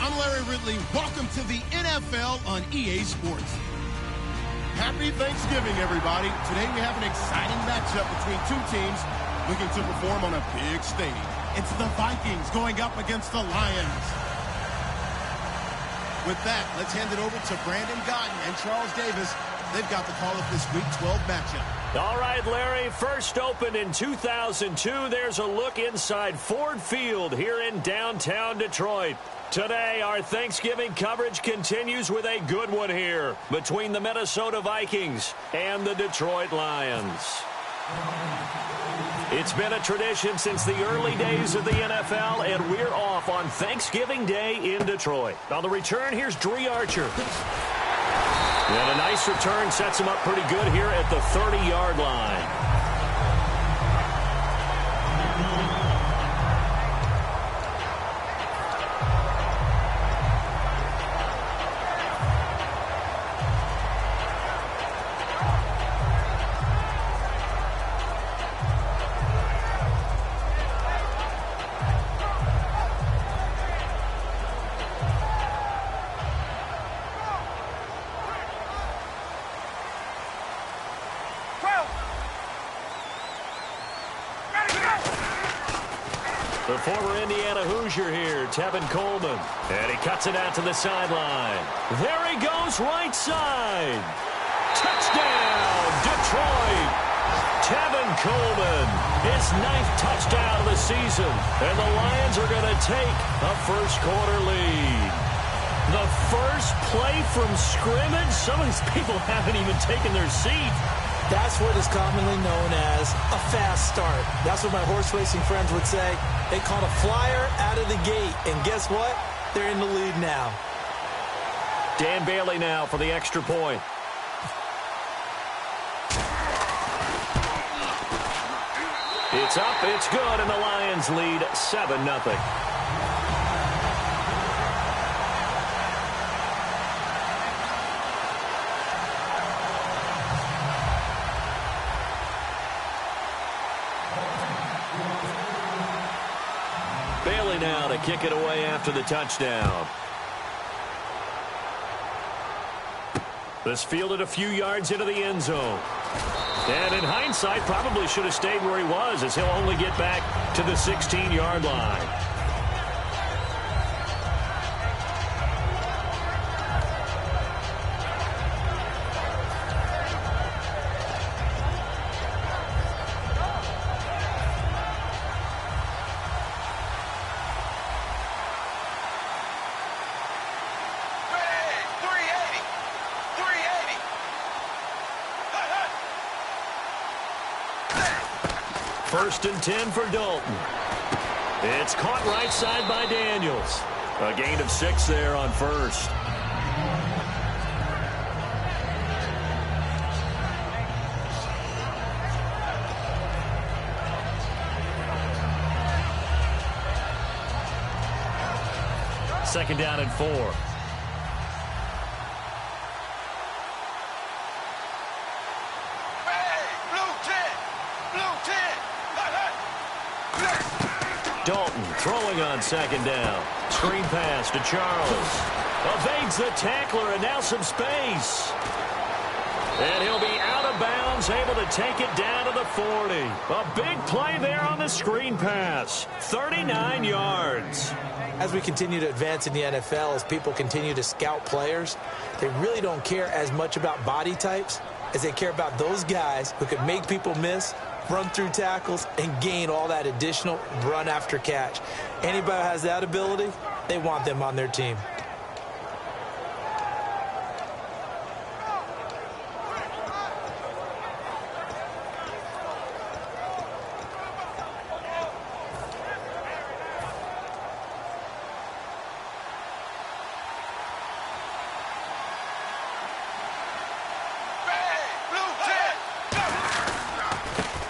I'm Larry Ridley. Welcome to the NFL on EA Sports. Happy Thanksgiving, everybody. Today we have an exciting matchup between two teams looking to perform on a big stage. It's the Vikings going up against the Lions. With that, let's hand it over to Brandon Gotton and Charles Davis. They've got the call of this Week 12 matchup. All right, Larry, first opened in 2002. There's a look inside Ford Field here in downtown Detroit. Today, our Thanksgiving coverage continues with a good one here between the Minnesota Vikings and the Detroit Lions. It's been a tradition since the early days of the NFL, and we're off on Thanksgiving Day in Detroit. On the return, here's Dree Archer. And a nice return sets him up pretty good here at the 30-yard line. The former Indiana Hoosier here, Tevin Coleman. And he cuts it out to the sideline. There he goes, right side. Touchdown, Detroit. Tevin Coleman, his 9th touchdown of the season. And the Lions are going to take a first-quarter lead. The first play from scrimmage. Some of these people haven't even taken their seat. That's what is commonly known as a fast start. That's what my horse racing friends would say. They caught a flyer out of the gate, and guess what? They're in the lead now. Dan Bailey now for the extra point. It's up, it's good, and the Lions lead 7-0. Bailey now to kick it away after the touchdown. This fielded a few yards into the end zone. And in hindsight, probably should have stayed where he was, as he'll only get back to the 16-yard line. First and 10 for Dalton. It's caught right side by Daniels. A gain of 6 there on first. Second down and 4. Dalton throwing on second down. Screen pass to Charles. Evades the tackler, and now some space. And he'll be out of bounds, able to take it down to the 40. A big play there on the screen pass. 39 yards. As we continue to advance in the NFL, as people continue to scout players, they really don't care as much about body types as they care about those guys who can make people miss, run through tackles, and gain all that additional run after catch. Anybody who has that ability, they want them on their team.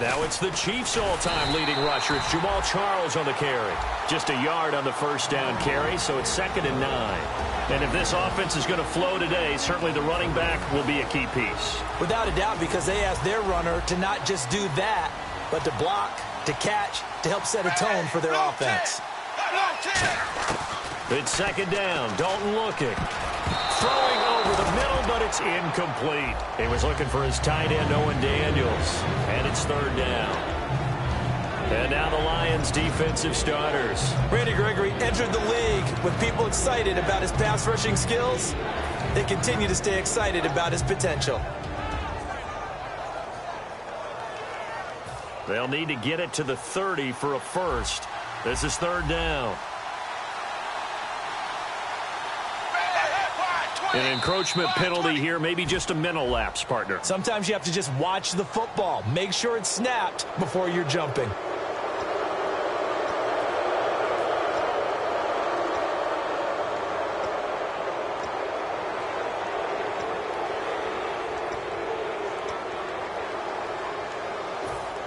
Now it's the Chiefs' all-time leading rusher. It's Jamal Charles on the carry. Just a yard on the first down carry, so it's 2nd and 9. And if this offense is going to flow today, certainly the running back will be a key piece. Without a doubt, because they asked their runner to not just do that, but to block, to catch, to help set a tone for their offense. It's 2nd down. Dalton looking. Throwing over the middle, but it's incomplete. He was looking for his tight end, Owen Daniels. And it's 3rd down. And now the Lions' defensive starters. Randy Gregory entered the league with people excited about his pass rushing skills. They continue to stay excited about his potential. They'll need to get it to the 30 for a first. This is 3rd down. An encroachment penalty here, maybe just a mental lapse, partner. Sometimes you have to just watch the football. Make sure it's snapped before you're jumping.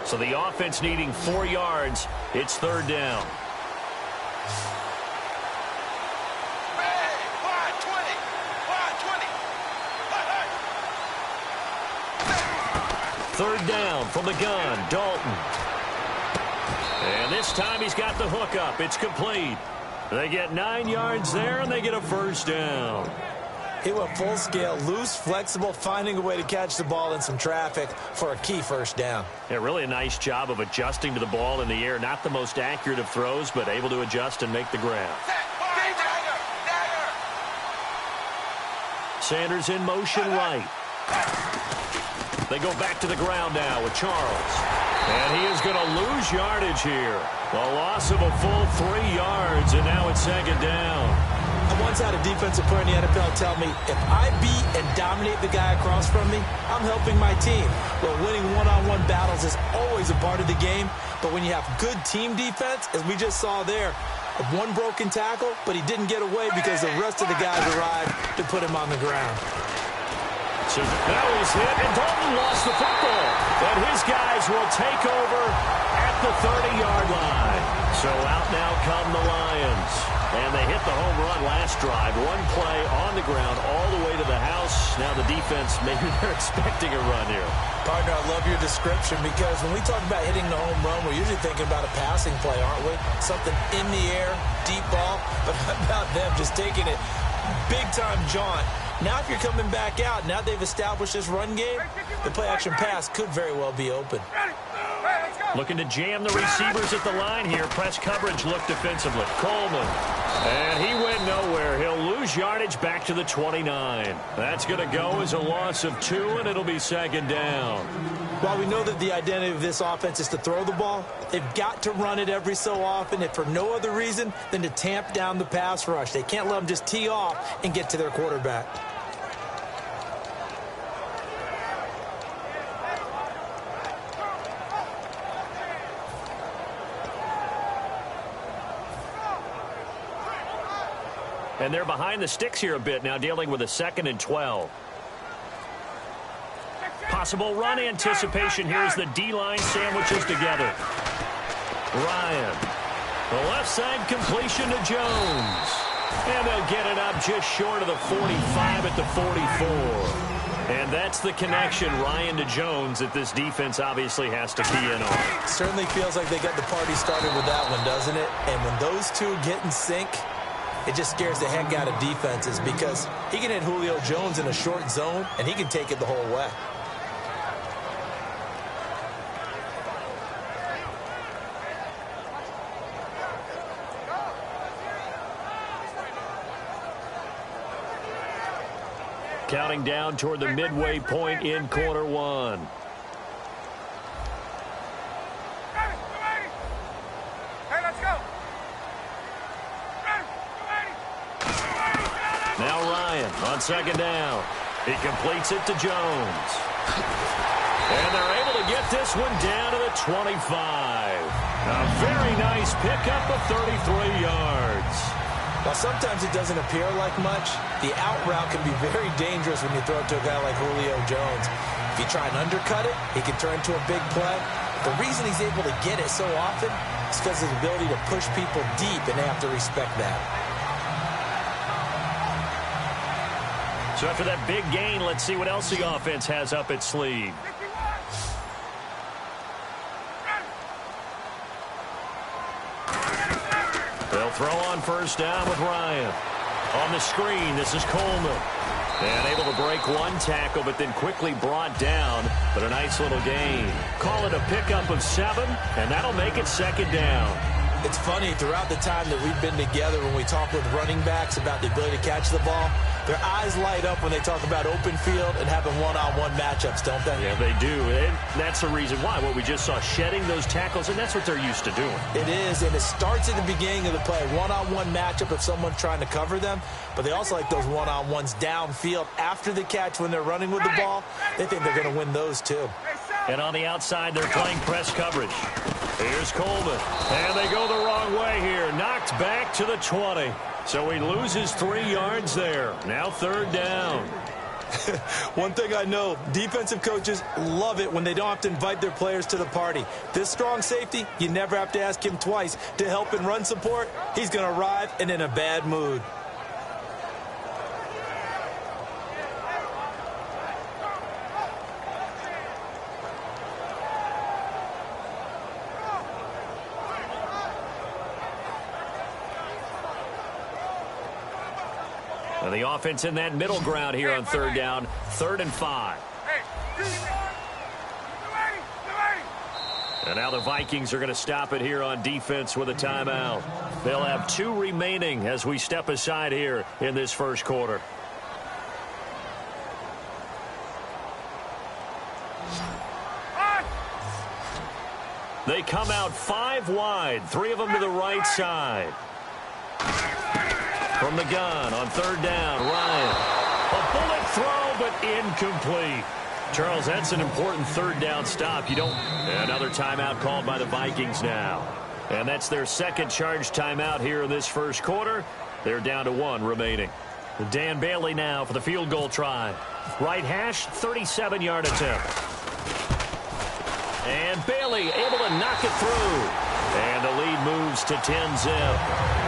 So the offense needing 4 yards. It's 3rd down. Third down from the gun, Dalton. And this time he's got the hook up. It's complete. They get 9 yards there, and they get a first down. He went full scale, loose, flexible, finding a way to catch the ball in some traffic for a key first down. Yeah, really a nice job of adjusting to the ball in the air. Not the most accurate of throws, but able to adjust and make the grab. Sanders in motion right. They go back to the ground now with Charles. And he is going to lose yardage here. A loss of a full 3 yards, and now it's 2nd down. I once had a defensive player in the NFL tell me, if I beat and dominate the guy across from me, I'm helping my team. Well, winning one-on-one battles is always a part of the game, but when you have good team defense, as we just saw there, one broken tackle, but he didn't get away because the rest of the guys arrived to put him on the ground. So now he's hit, and Dalton lost the football. But his guys will take over at the 30-yard line. So out now come the Lions. And they hit the home run last drive. One play on the ground all the way to the house. Now the defense, maybe they're expecting a run here. Partner, I love your description because when we talk about hitting the home run, we're usually thinking about a passing play, aren't we? Something in the air, deep ball. But how about them just taking it big-time jaunt? Now if you're coming back out, now they've established this run game, the play-action pass could very well be open. Looking to jam the receivers at the line here. Press coverage look defensively. Coleman. And he went nowhere. He'll lose yardage back to the 29. That's going to go as a loss of 2, and it'll be 2nd down. While we know that the identity of this offense is to throw the ball, they've got to run it every so often, if for no other reason than to tamp down the pass rush. They can't let them just tee off and get to their quarterback. And they're behind the sticks here a bit now, dealing with a 2nd and 12. Possible run anticipation here as the D-line sandwiches together. Ryan. The left side completion to Jones. And they'll get it up just short of the 45 at the 44. And that's the connection, Ryan to Jones, that this defense obviously has to key in on. Certainly feels like they got the party started with that one, doesn't it? And when those two get in sync, it just scares the heck out of defenses because he can hit Julio Jones in a short zone, and he can take it the whole way. Counting down toward the midway point in quarter one. Now Ryan on 2nd down. He completes it to Jones. And they're able to get this one down to the 25. A very nice pickup of 33 yards. While sometimes it doesn't appear like much, the out route can be very dangerous when you throw it to a guy like Julio Jones. If you try and undercut it, he can turn into a big play. The reason he's able to get it so often is because of his ability to push people deep, and they have to respect that. So after that big gain, let's see what else the offense has up its sleeve. They'll throw on first down with Ryan. On the screen, this is Coleman. And able to break one tackle, but then quickly brought down. But a nice little gain. Call it a pickup of 7, and that'll make it second down. It's funny, throughout the time that we've been together, when we talk with running backs about the ability to catch the ball, their eyes light up when they talk about open field and having one-on-one matchups, don't they? Yeah, they do. And that's the reason why. What we just saw, shedding those tackles, and that's what they're used to doing. It is, and it starts at the beginning of the play. One-on-one matchup if someone's trying to cover them, but they also like those one-on-ones downfield after the catch when they're running with the ball. They think they're going to win those, too. And on the outside, they're playing press coverage. Here's Coleman. And they go the wrong way here. Knocked back to the 20. So he loses 3 yards there. Now third down. One thing I know, defensive coaches love it when they don't have to invite their players to the party. This strong safety, you never have to ask him twice to help in run support. He's going to arrive and in a bad mood. And the offense in that middle ground here on third down, 3rd and 5. And now the Vikings are going to stop it here on defense with a timeout. They'll have 2 remaining as we step aside here in this first quarter. They come out 5 wide, 3 of them to the right side. From the gun on third down, Ryan. A bullet throw, but incomplete. Charles, that's an important third down stop. Another timeout called by the Vikings now. And that's their second charge timeout here in this first quarter. They're down to 1 remaining. Dan Bailey now for the field goal try. Right hash, 37-yard attempt. And Bailey able to knock it through. And the lead moves to 10-zip.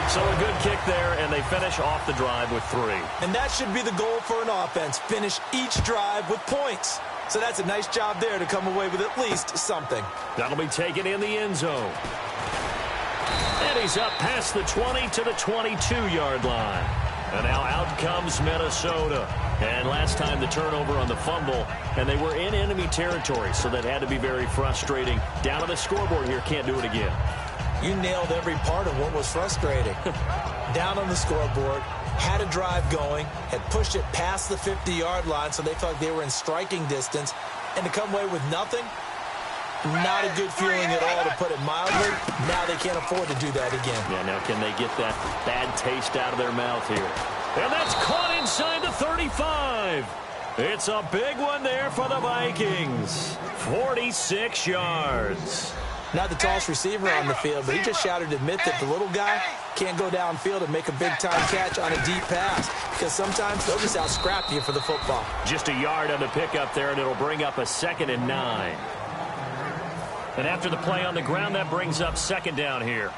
So a good kick there, and they finish off the drive with 3. And that should be the goal for an offense. Finish each drive with points. So that's a nice job there to come away with at least something. That'll be taken in the end zone. And he's up past the 20 to the 22-yard line. And now out comes Minnesota. And last time the turnover on the fumble, and they were in enemy territory, so that had to be very frustrating. Down on the scoreboard here, can't do it again. You nailed every part of what was frustrating. Down on the scoreboard, had a drive going, had pushed it past the 50-yard line, so they felt like they were in striking distance, and to come away with nothing, not a good feeling at all, to put it mildly. Now they can't afford to do that again. Yeah, now can they get that bad taste out of their mouth here? And that's caught inside the 35. It's a big one there for the Vikings. 46 yards. Not the tallest receiver on the field, but he just shouted to admit that the little guy can't go downfield and make a big-time catch on a deep pass, because sometimes they'll just out-scrap you for the football. Just a yard on the pickup there, and it'll bring up a 2nd and 9. And after the play on the ground, that brings up 2nd down here.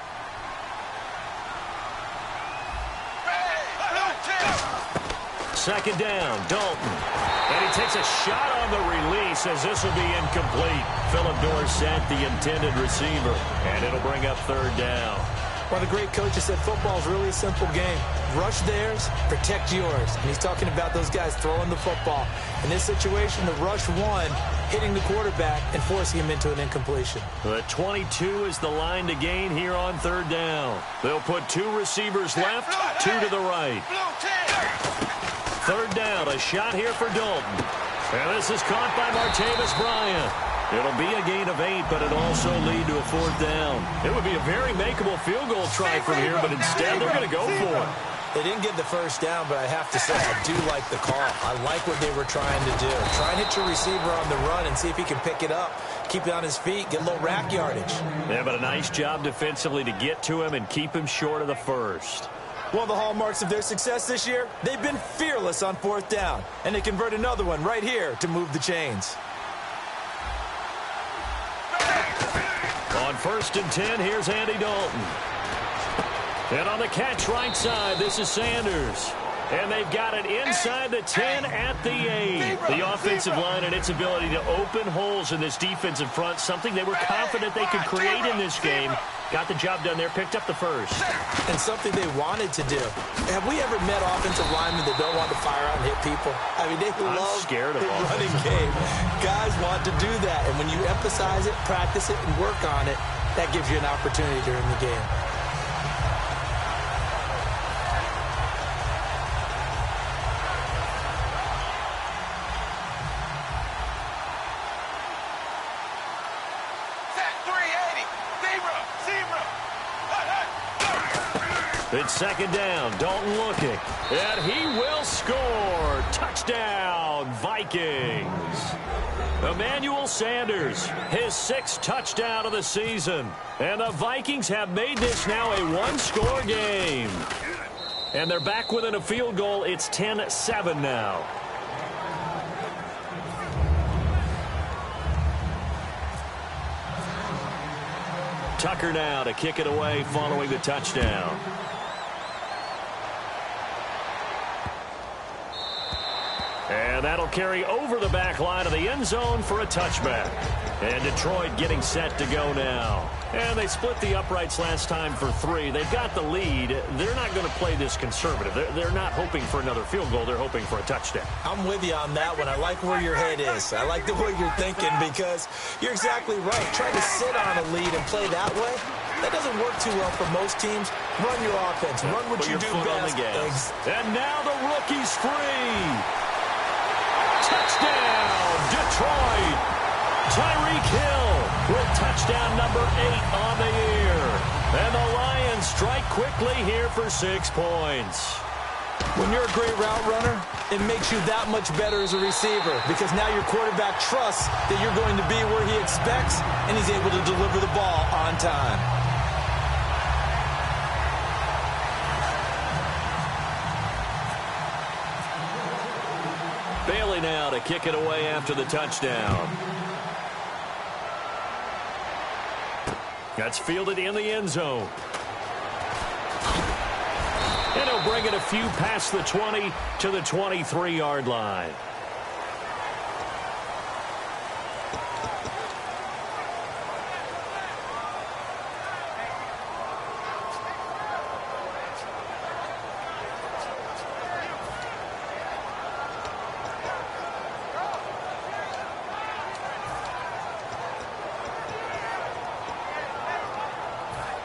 Second down, Dalton. And he takes a shot on the release as this will be incomplete. Philip Dorsett, the intended receiver. And it'll bring up 3rd down. One of the great coaches said football is really a simple game. Rush theirs, protect yours. And he's talking about those guys throwing the football. In this situation, the rush one, hitting the quarterback and forcing him into an incompletion. The 22 is the line to gain here on 3rd down. They'll put 2 receivers left, 2 to the right. 3rd down, a shot here for Dalton. And this is caught by Martavis Bryant. It'll be a gain of 8, but it'll also lead to a 4th down. It would be a very makeable field goal try from here, but instead they're going to go for it. They didn't get the first down, but I have to say, I do like the call. I like what they were trying to do. Try and hit your receiver on the run and see if he can pick it up. Keep it on his feet, get a little rack yardage. Yeah, but a nice job defensively to get to him and keep him short of the first. One of the hallmarks of their success this year, they've been fearless on 4th down. And they convert another one right here to move the chains. On 1st and 10, here's Andy Dalton. And on the catch right side, this is Sanders. And they've got it inside the 10 at the 8. The offensive line and its ability to open holes in this defensive front, something they were confident they could create in this game. Got the job done there, picked up the first. And something they wanted to do. Have we ever met offensive linemen that don't want to fire out and hit people? I mean, they love the running game. Guys want to do that. And when you emphasize it, practice it, and work on it, that gives you an opportunity during the game. It's 2nd down. Dalton looking. And he will score. Touchdown, Vikings. Emmanuel Sanders, his 6th touchdown of the season. And the Vikings have made this now a one-score game. And they're back within a field goal. It's 10-7 now. Tucker now to kick it away following the touchdown. And that'll carry over the back line of the end zone for a touchback. And Detroit getting set to go now. And they split the uprights last time for 3. They've got the lead. They're not going to play this conservative. They're not hoping for another field goal. They're hoping for a touchdown. I'm with you on that one. I like where your head is. I like the way you're thinking because you're exactly right. Trying to sit on a lead and play that way, that doesn't work too well for most teams. Run your offense. Run what you do best. And now the rookie's free. Touchdown, Detroit. Tyreek Hill with touchdown number 8 on the year. And the Lions strike quickly here for 6 points. When you're a great route runner, it makes you that much better as a receiver because now your quarterback trusts that you're going to be where he expects, and he's able to deliver the ball on time. Bailey now to kick it away after the touchdown. That's fielded in the end zone. And he'll bring it a few past the 20 to the 23-yard line.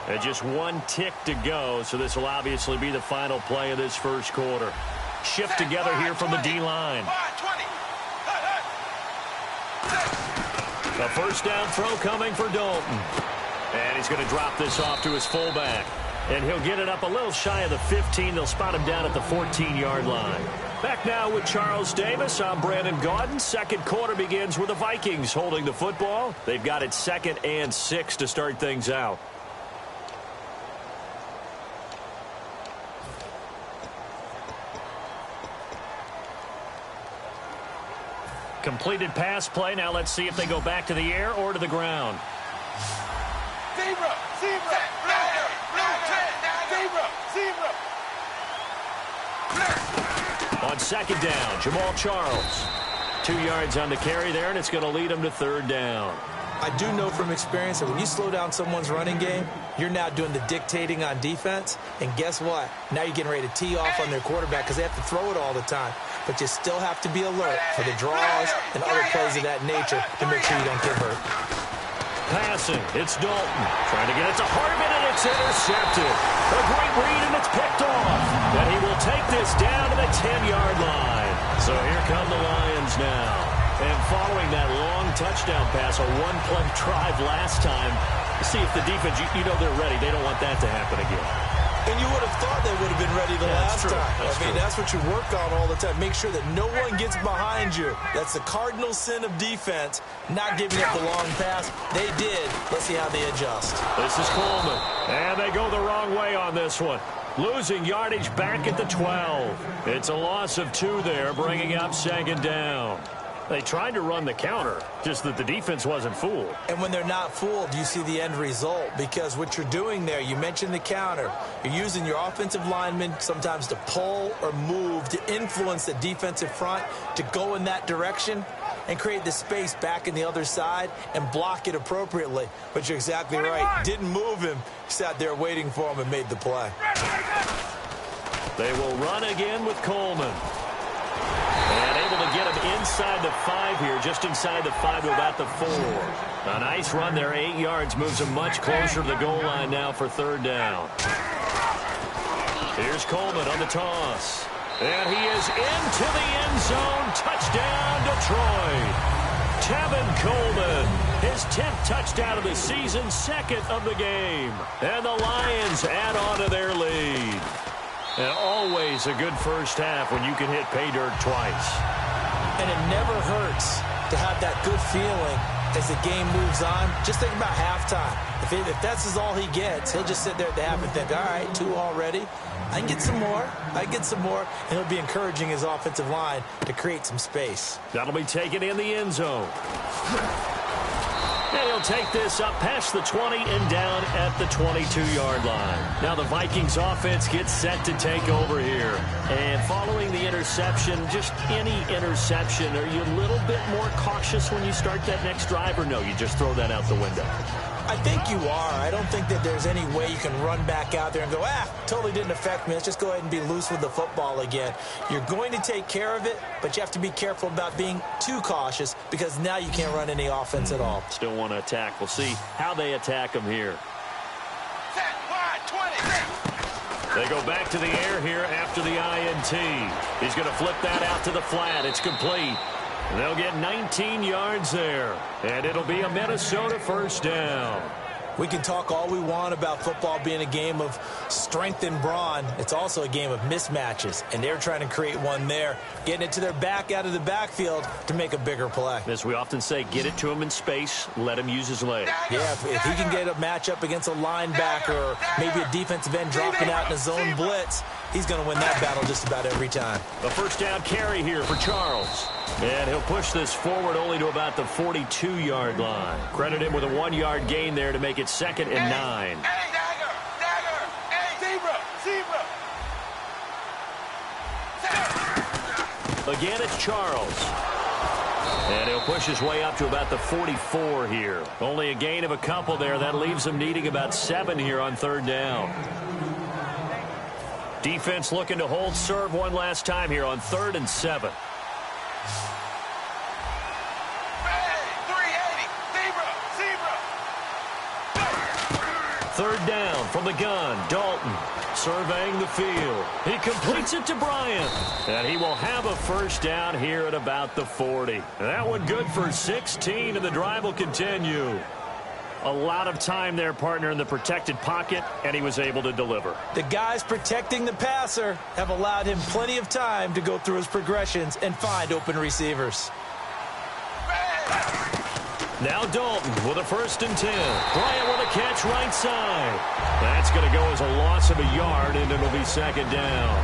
And just 1 tick to go, so this will obviously be the final play of this first quarter. Shift together here from the D-line. A first down throw coming for Dalton. And he's going to drop this off to his fullback. And he'll get it up a little shy of the 15. They'll spot him down at the 14-yard line. Back now with Charles Davis. I'm Brandon Gaudin. Second quarter begins with the Vikings holding the football. They've got it 2nd and 6 to start things out. Completed pass play. Now let's see if they go back to the air or to the ground. Zebra, zebra, On 2nd down, Jamal Charles. 2 yards on the carry there, and it's going to lead him to 3rd down. I do know from experience that when you slow down someone's running game, you're now doing the dictating on defense. And guess what? Now you're getting ready to tee off on their quarterback because they have to throw it all the time. But you still have to be alert for the draws and other plays of that nature to make sure you don't get hurt. Passing, it's Dalton. Trying to get it to Hardman, and it's intercepted. A great read, and it's picked off. And he will take this down to the 10-yard line. So here come the Lions now. And following that long touchdown pass, a 1-play drive last time, see if the defense, you know they're ready. They don't want that to happen again. And you would have thought they would have been ready the last time. That's what you work on all the time. Make sure that no one gets behind you. That's the cardinal sin of defense, not giving up the long pass. They did. Let's see how they adjust. This is Coleman. And they go the wrong way on this one. Losing yardage back at the 12. It's a loss of 2 there, bringing up 2nd down. They tried to run the counter, just that the defense wasn't fooled. And when they're not fooled, you see the end result, because what you're doing there, you mentioned the counter. You're using your offensive linemen sometimes to pull or move to influence the defensive front to go in that direction and create the space back in the other side and block it appropriately. But you're exactly right. Didn't move him. Sat there waiting for him and made the play. They will run again with Coleman. And able to get him inside the 5 here, just inside the 5 to about the 4. A nice run there, 8 yards, moves him much closer to the goal line now for 3rd down. Here's Coleman on the toss. And he is into the end zone. Touchdown, Detroit. Tevin Coleman, his 10th touchdown of the season, 2nd of the game. And the Lions add on to their lead. And always a good first half when you can hit pay dirt twice. And it never hurts to have that good feeling as the game moves on. Just think about halftime. If that's all he gets, he'll just sit there at the half and think, all right, 2 already. I can get some more. I can get some more. And he'll be encouraging his offensive line to create some space. That'll be taken in the end zone. And he'll take this up past the 20 and down at the 22-yard line. Now the Vikings offense gets set to take over here. And following the interception, just any interception, are you a little bit more cautious when you start that next drive, or no, you just throw that out the window? I think you are. I don't think that there's any way you can run back out there and go, totally didn't affect me. Let's just go ahead and be loose with the football again. You're going to take care of it, but you have to be careful about being too cautious, because now you can't run any offense at all. Still want to attack. We'll see how they attack him here. They go back to the air here after the INT. He's going to flip that out to the flat. It's complete. They'll get 19 yards there, and it'll be a Minnesota first down. We can talk all we want about football being a game of strength and brawn. It's also a game of mismatches, and they're trying to create one there, getting it to their back out of the backfield to make a bigger play. As we often say, get it to him in space, let him use his leg. Yeah, if he can get a matchup against a linebacker or maybe a defensive end dropping out in a zone blitz, he's going to win that battle just about every time. A first down carry here for Charles. And he'll push this forward only to about the 42-yard line. Credit him with a 1-yard gain there to make it 2nd and 9. Again, it's Charles. And he'll push his way up to about the 44 here. Only a gain of a couple there. That leaves him needing about 7 here on 3rd down. Defense looking to hold serve one last time here on 3rd and 7. Third down from the gun. Dalton surveying the field. He completes it to Bryant. And he will have a first down here at about the 40. That one good for 16, and the drive will continue. A lot of time there, partner, in the protected pocket, and he was able to deliver. The guys protecting the passer have allowed him plenty of time to go through his progressions and find open receivers. Now Dalton with a 1st and 10. Bryant with a catch right side. That's going to go as a loss of a yard, and it'll be 2nd down.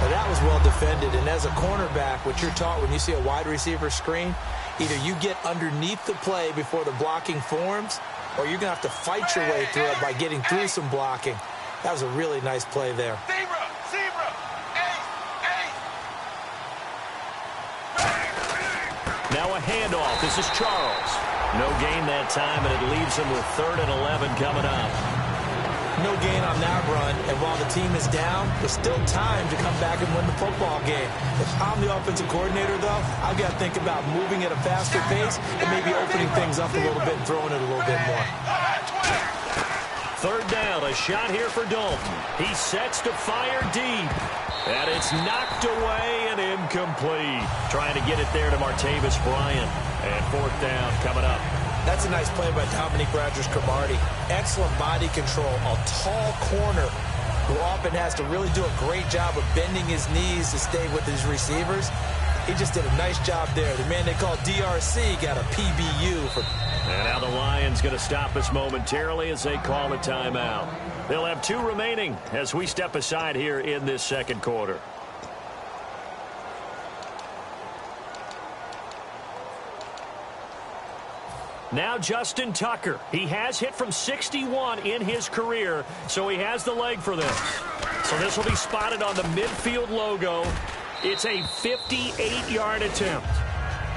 Now that was well defended, and as a cornerback, what you're taught when you see a wide receiver screen, either you get underneath the play before the blocking forms, or you're going to have to fight your way through it by getting through some blocking. That was a really nice play there. Now a handoff. This is Charles. No gain that time, and it leaves him with 3rd and 11 coming up. No gain on that run, and while the team is down, there's still time to come back and win the football game. If I'm the offensive coordinator, though, I've got to think about moving at a faster pace and maybe opening things up a little bit and throwing it a little bit more. 3rd down, a shot here for Dalton. He sets to fire deep. And it's knocked away and incomplete. Trying to get it there to Martavis Bryant. And 4th down coming up. That's a nice play by Dominique Rodgers-Cromartie. Excellent body control. A tall corner who often has to really do a great job of bending his knees to stay with his receivers. He just did a nice job there. The man they call DRC got a PBU. And now the Lions going to stop us momentarily as they call a timeout. They'll have 2 remaining as we step aside here in this 2nd quarter. Now Justin Tucker. He has hit from 61 in his career, so he has the leg for this. So this will be spotted on the midfield logo. It's a 58-yard attempt.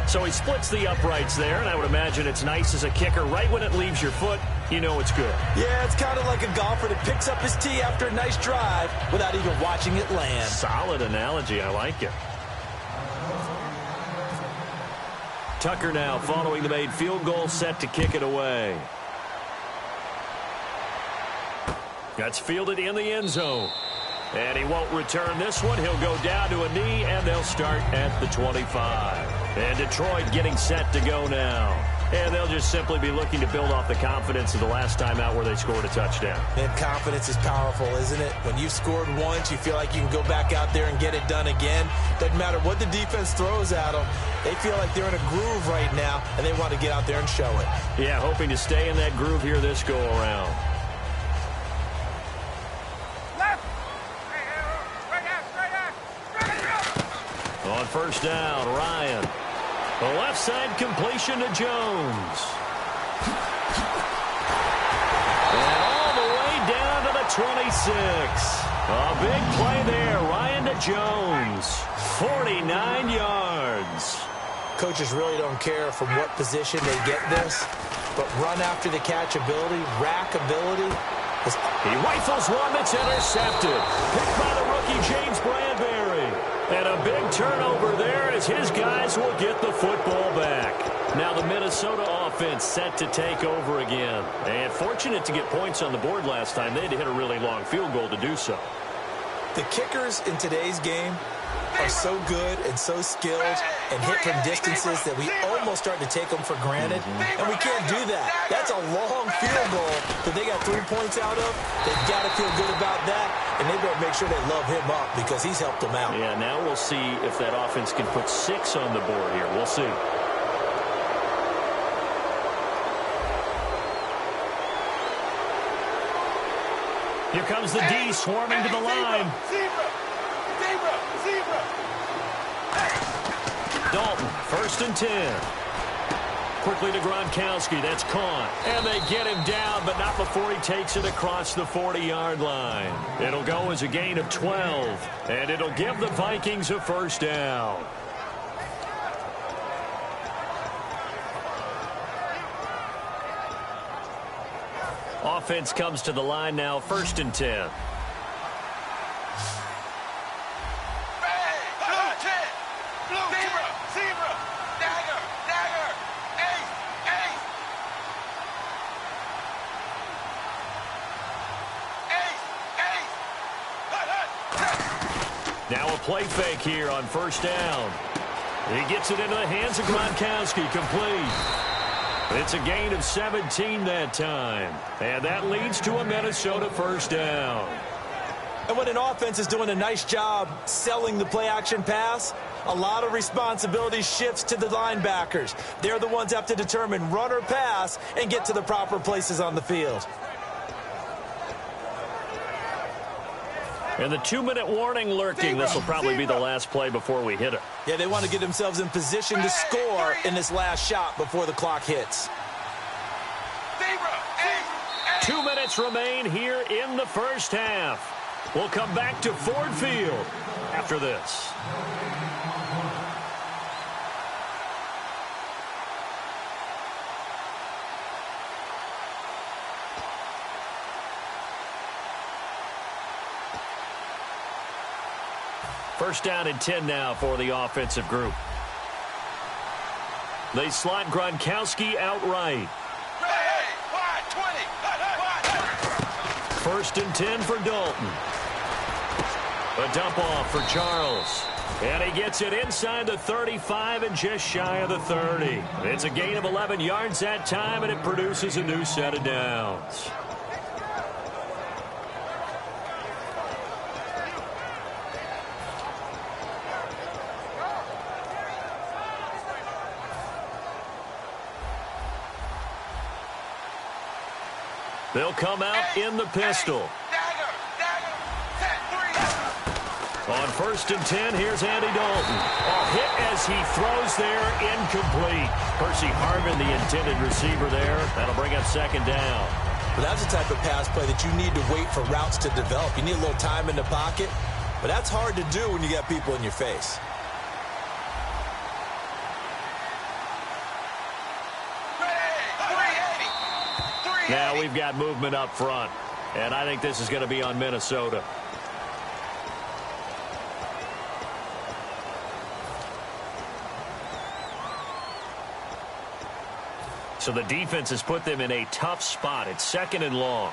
So he splits the uprights there, and I would imagine it's nice as a kicker. Right when it leaves your foot, you know it's good. Yeah, it's kind of like a golfer that picks up his tee after a nice drive without even watching it land. Solid analogy. I like it. Tucker now following the made field goal, set to kick it away. That's fielded in the end zone. And he won't return this one. He'll go down to a knee, and they'll start at the 25. And Detroit getting set to go now. And they'll just simply be looking to build off the confidence of the last time out where they scored a touchdown. And confidence is powerful, isn't it? When you've scored once, you feel like you can go back out there and get it done again. Doesn't matter what the defense throws at them. They feel like they're in a groove right now, and they want to get out there and show it. Yeah, hoping to stay in that groove here this go-around. On first down, Ryan. The left side completion to Jones. And all the way down to the 26. A big play there. Ryan to Jones. 49 yards. Coaches really don't care from what position they get this, but run after the catch ability, rack ability. He rifles one that's intercepted. Picked by the rookie James Bradbury. And a big turnover there as his guys will get the football back. Now the Minnesota offense set to take over again. And fortunate to get points on the board last time. They had to hit a really long field goal to do so. The kickers in today's game are so good and so skilled and hit from distances that we almost start to take them for granted. And we can't do that. That's a long field goal that they got 3 points out of. They've got to feel good about that, and they better make sure they love him up because he's helped them out. Yeah, now we'll see if that offense can put 6 on the board here. We'll see. Here comes the D swarming to the line. Dalton, 1st and 10. Quickly to Gronkowski. That's caught. And they get him down, but not before he takes it across the 40-yard line. It'll go as a gain of 12, and it'll give the Vikings a first down. Offense comes to the line now, 1st and 10. Now a play fake here on first down. He gets it into the hands of Gronkowski, complete. It's a gain of 17 that time. And that leads to a Minnesota first down. And when an offense is doing a nice job selling the play-action pass, a lot of responsibility shifts to the linebackers. They're the ones that have to determine run or pass and get to the proper places on the field. And the 2-minute warning lurking. This will probably be the last play before we hit it. Yeah, they want to get themselves in position to score in this last shot before the clock hits. 2 minutes remain here in the first half. We'll come back to Ford Field after this. First down and 10 now for the offensive group. They slot Gronkowski outright. 1st and 10 for Dalton. A dump off for Charles. And he gets it inside the 35 and just shy of the 30. It's a gain of 11 yards that time, and it produces a new set of downs. They'll come out in the pistol. On 1st and 10, here's Andy Dalton. Hit as he throws there, incomplete. Percy Harvin, the intended receiver there. That'll bring up 2nd down. Well, that's the type of pass play that you need to wait for routes to develop. You need a little time in the pocket, but that's hard to do when you got people in your face. Now we've got movement up front, and I think this is going to be on Minnesota. So the defense has put them in a tough spot. It's 2nd and long.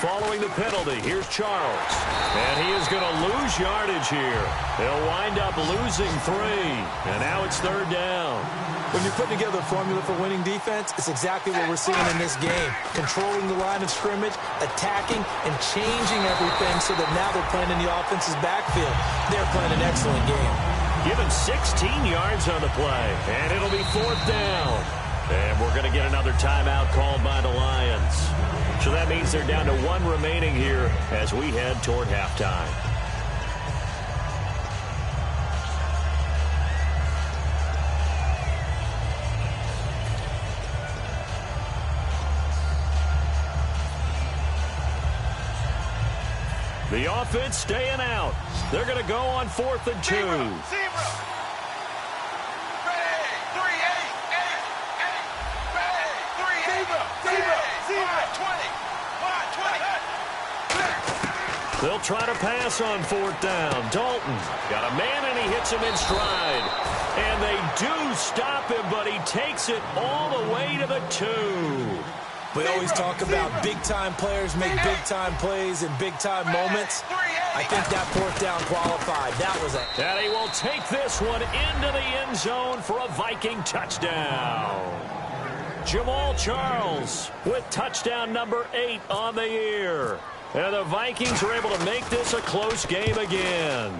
Following the penalty, here's Charles. And he is going to lose yardage here. They'll wind up losing 3. And now it's 3rd down. When you're putting together a formula for winning defense, it's exactly what we're seeing in this game. Controlling the line of scrimmage, attacking, and changing everything so that now they're playing in the offense's backfield. They're playing an excellent game. Given 16 yards on the play, and it'll be 4th down. And we're going to get another timeout called by the Lions. So that means they're down to 1 remaining here as we head toward halftime. The offense staying out. They're going to go on 4th and 2. They'll try to pass on 4th down. Dalton got a man, and he hits him in stride. And they do stop him, but he takes it all the way to the 2. We always talk about big-time players make big-time plays in big-time moments. I think that 4th down qualified. That was it. And he will take this one into the end zone for a Viking touchdown. Jamal Charles with touchdown number 8 on the year. And the Vikings are able to make this a close game again.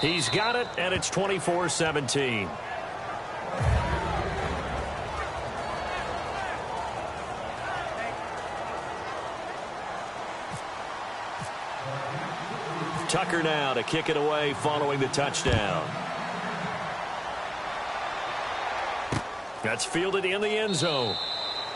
He's got it, and it's 24-17. Tucker now to kick it away following the touchdown. That's fielded in the end zone.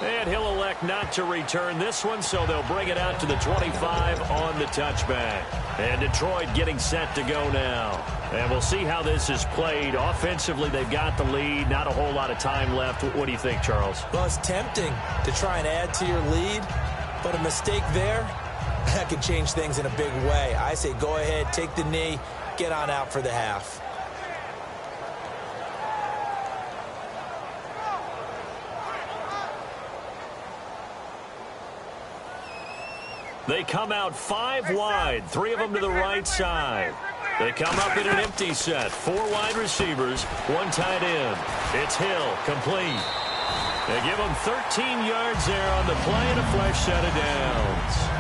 And he'll elect not to return this one, so they'll bring it out to the 25 on the touchback. And Detroit getting set to go now. And we'll see how this is played. Offensively, they've got the lead. Not a whole lot of time left. What do you think, Charles? Well, it's tempting to try and add to your lead, but a mistake there, that could change things in a big way. I say go ahead, take the knee, get on out for the half. They come out 5 wide, 3 of them to the right side. They come up in an empty set, 4 wide receivers, 1 tight end. It's Hill, complete. They give him 13 yards there on the play and a fresh set of downs.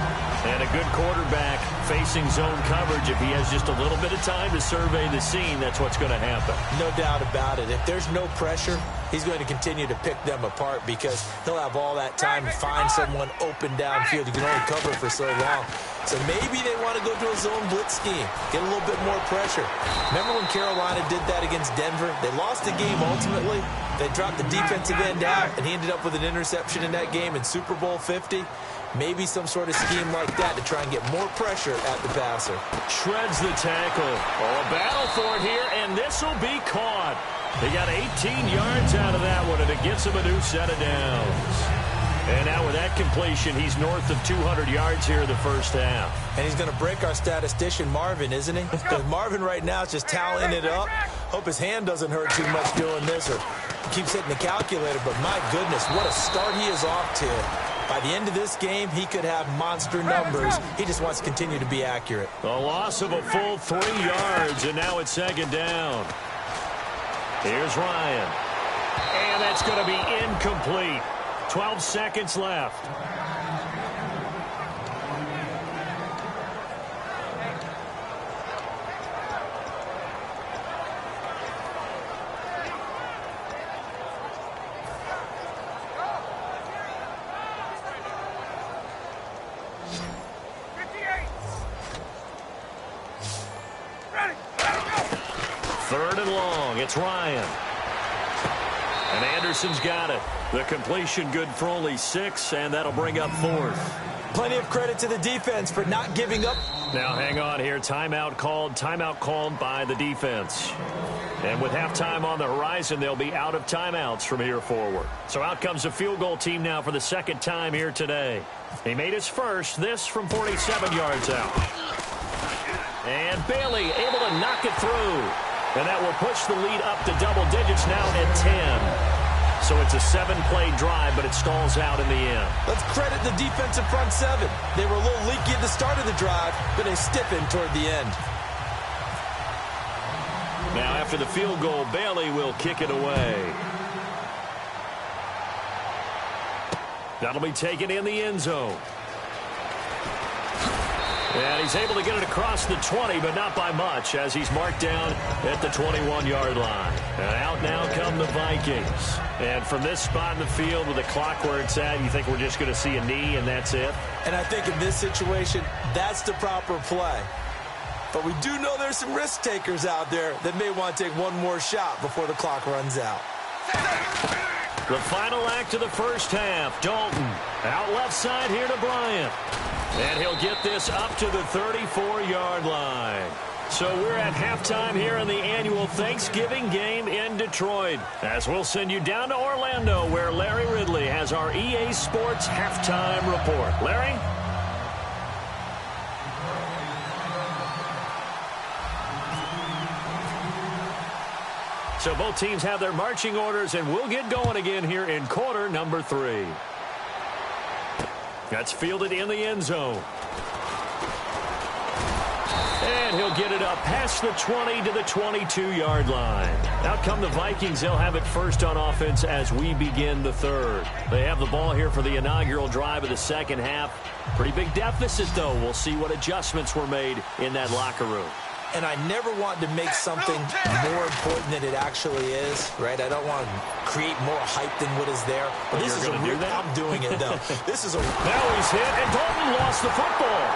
And a good quarterback facing zone coverage. If he has just a little bit of time to survey the scene, that's what's going to happen. No doubt about it. If there's no pressure, he's going to continue to pick them apart because he'll have all that time to find someone open downfield. You can only cover for so long. So maybe they want to go to a zone blitz scheme, get a little bit more pressure. Remember when Carolina did that against Denver? They lost the game ultimately. They dropped the defensive end out, and he ended up with an interception in that game in Super Bowl 50. Maybe some sort of scheme like that to try and get more pressure at the passer. Shreds the tackle. Oh, a battle for it here, and this will be caught. They got 18 yards out of that one, and it gets him a new set of downs. And now with that completion, he's north of 200 yards here in the first half. And he's going to break our statistician, Marvin, isn't he? Because Marvin right now is just tallying it up. Hope his hand doesn't hurt too much doing this or keeps hitting the calculator. But my goodness, what a start he is off to. By the end of this game, he could have monster numbers. He just wants to continue to be accurate. A loss of a full 3 yards, and now it's second down. Here's Ryan. And that's going to be incomplete. 12 seconds left. 3rd and long. It's Ryan. And Anderson's got it. The completion good for only 6, and that'll bring up 4th. Plenty of credit to the defense for not giving up. Now hang on here. Timeout called by the defense. And with halftime on the horizon, they'll be out of timeouts from here forward. So out comes a field goal team now for the 2nd time here today. He made his first, this from 47 yards out. And Bailey able to knock it through. And that will push the lead up to double digits now at 10. So it's a 7-play drive, but it stalls out in the end. Let's credit the defensive front 7. They were a little leaky at the start of the drive, but they stiffened toward the end. Now after the field goal, Bailey will kick it away. That'll be taken in the end zone. And he's able to get it across the 20, but not by much, as he's marked down at the 21-yard line. And out now come the Vikings. And from this spot in the field with the clock where it's at, you think we're just going to see a knee and that's it? And I think in this situation, that's the proper play. But we do know there's some risk takers out there that may want to take one more shot before the clock runs out. The final act of the first half. Dalton out left side here to Bryant. And he'll get this up to the 34-yard line. So we're at halftime here in the annual Thanksgiving game in Detroit. As we'll send you down to Orlando, where Larry Ridley has our EA Sports halftime report. Larry? So both teams have their marching orders, and we'll get going again here in quarter number 3. That's fielded in the end zone. And he'll get it up past the 20 to the 22-yard line. Out come the Vikings. They'll have it first on offense as we begin the 3rd. They have the ball here for the inaugural drive of the second half. Pretty big deficit, though. We'll see what adjustments were made in that locker room. And I never want to make something more important than it actually is, right? I don't want to create more hype than what is there. But this is a real, I'm doing it, though. This is a... Now he's hit, and Dalton lost the football.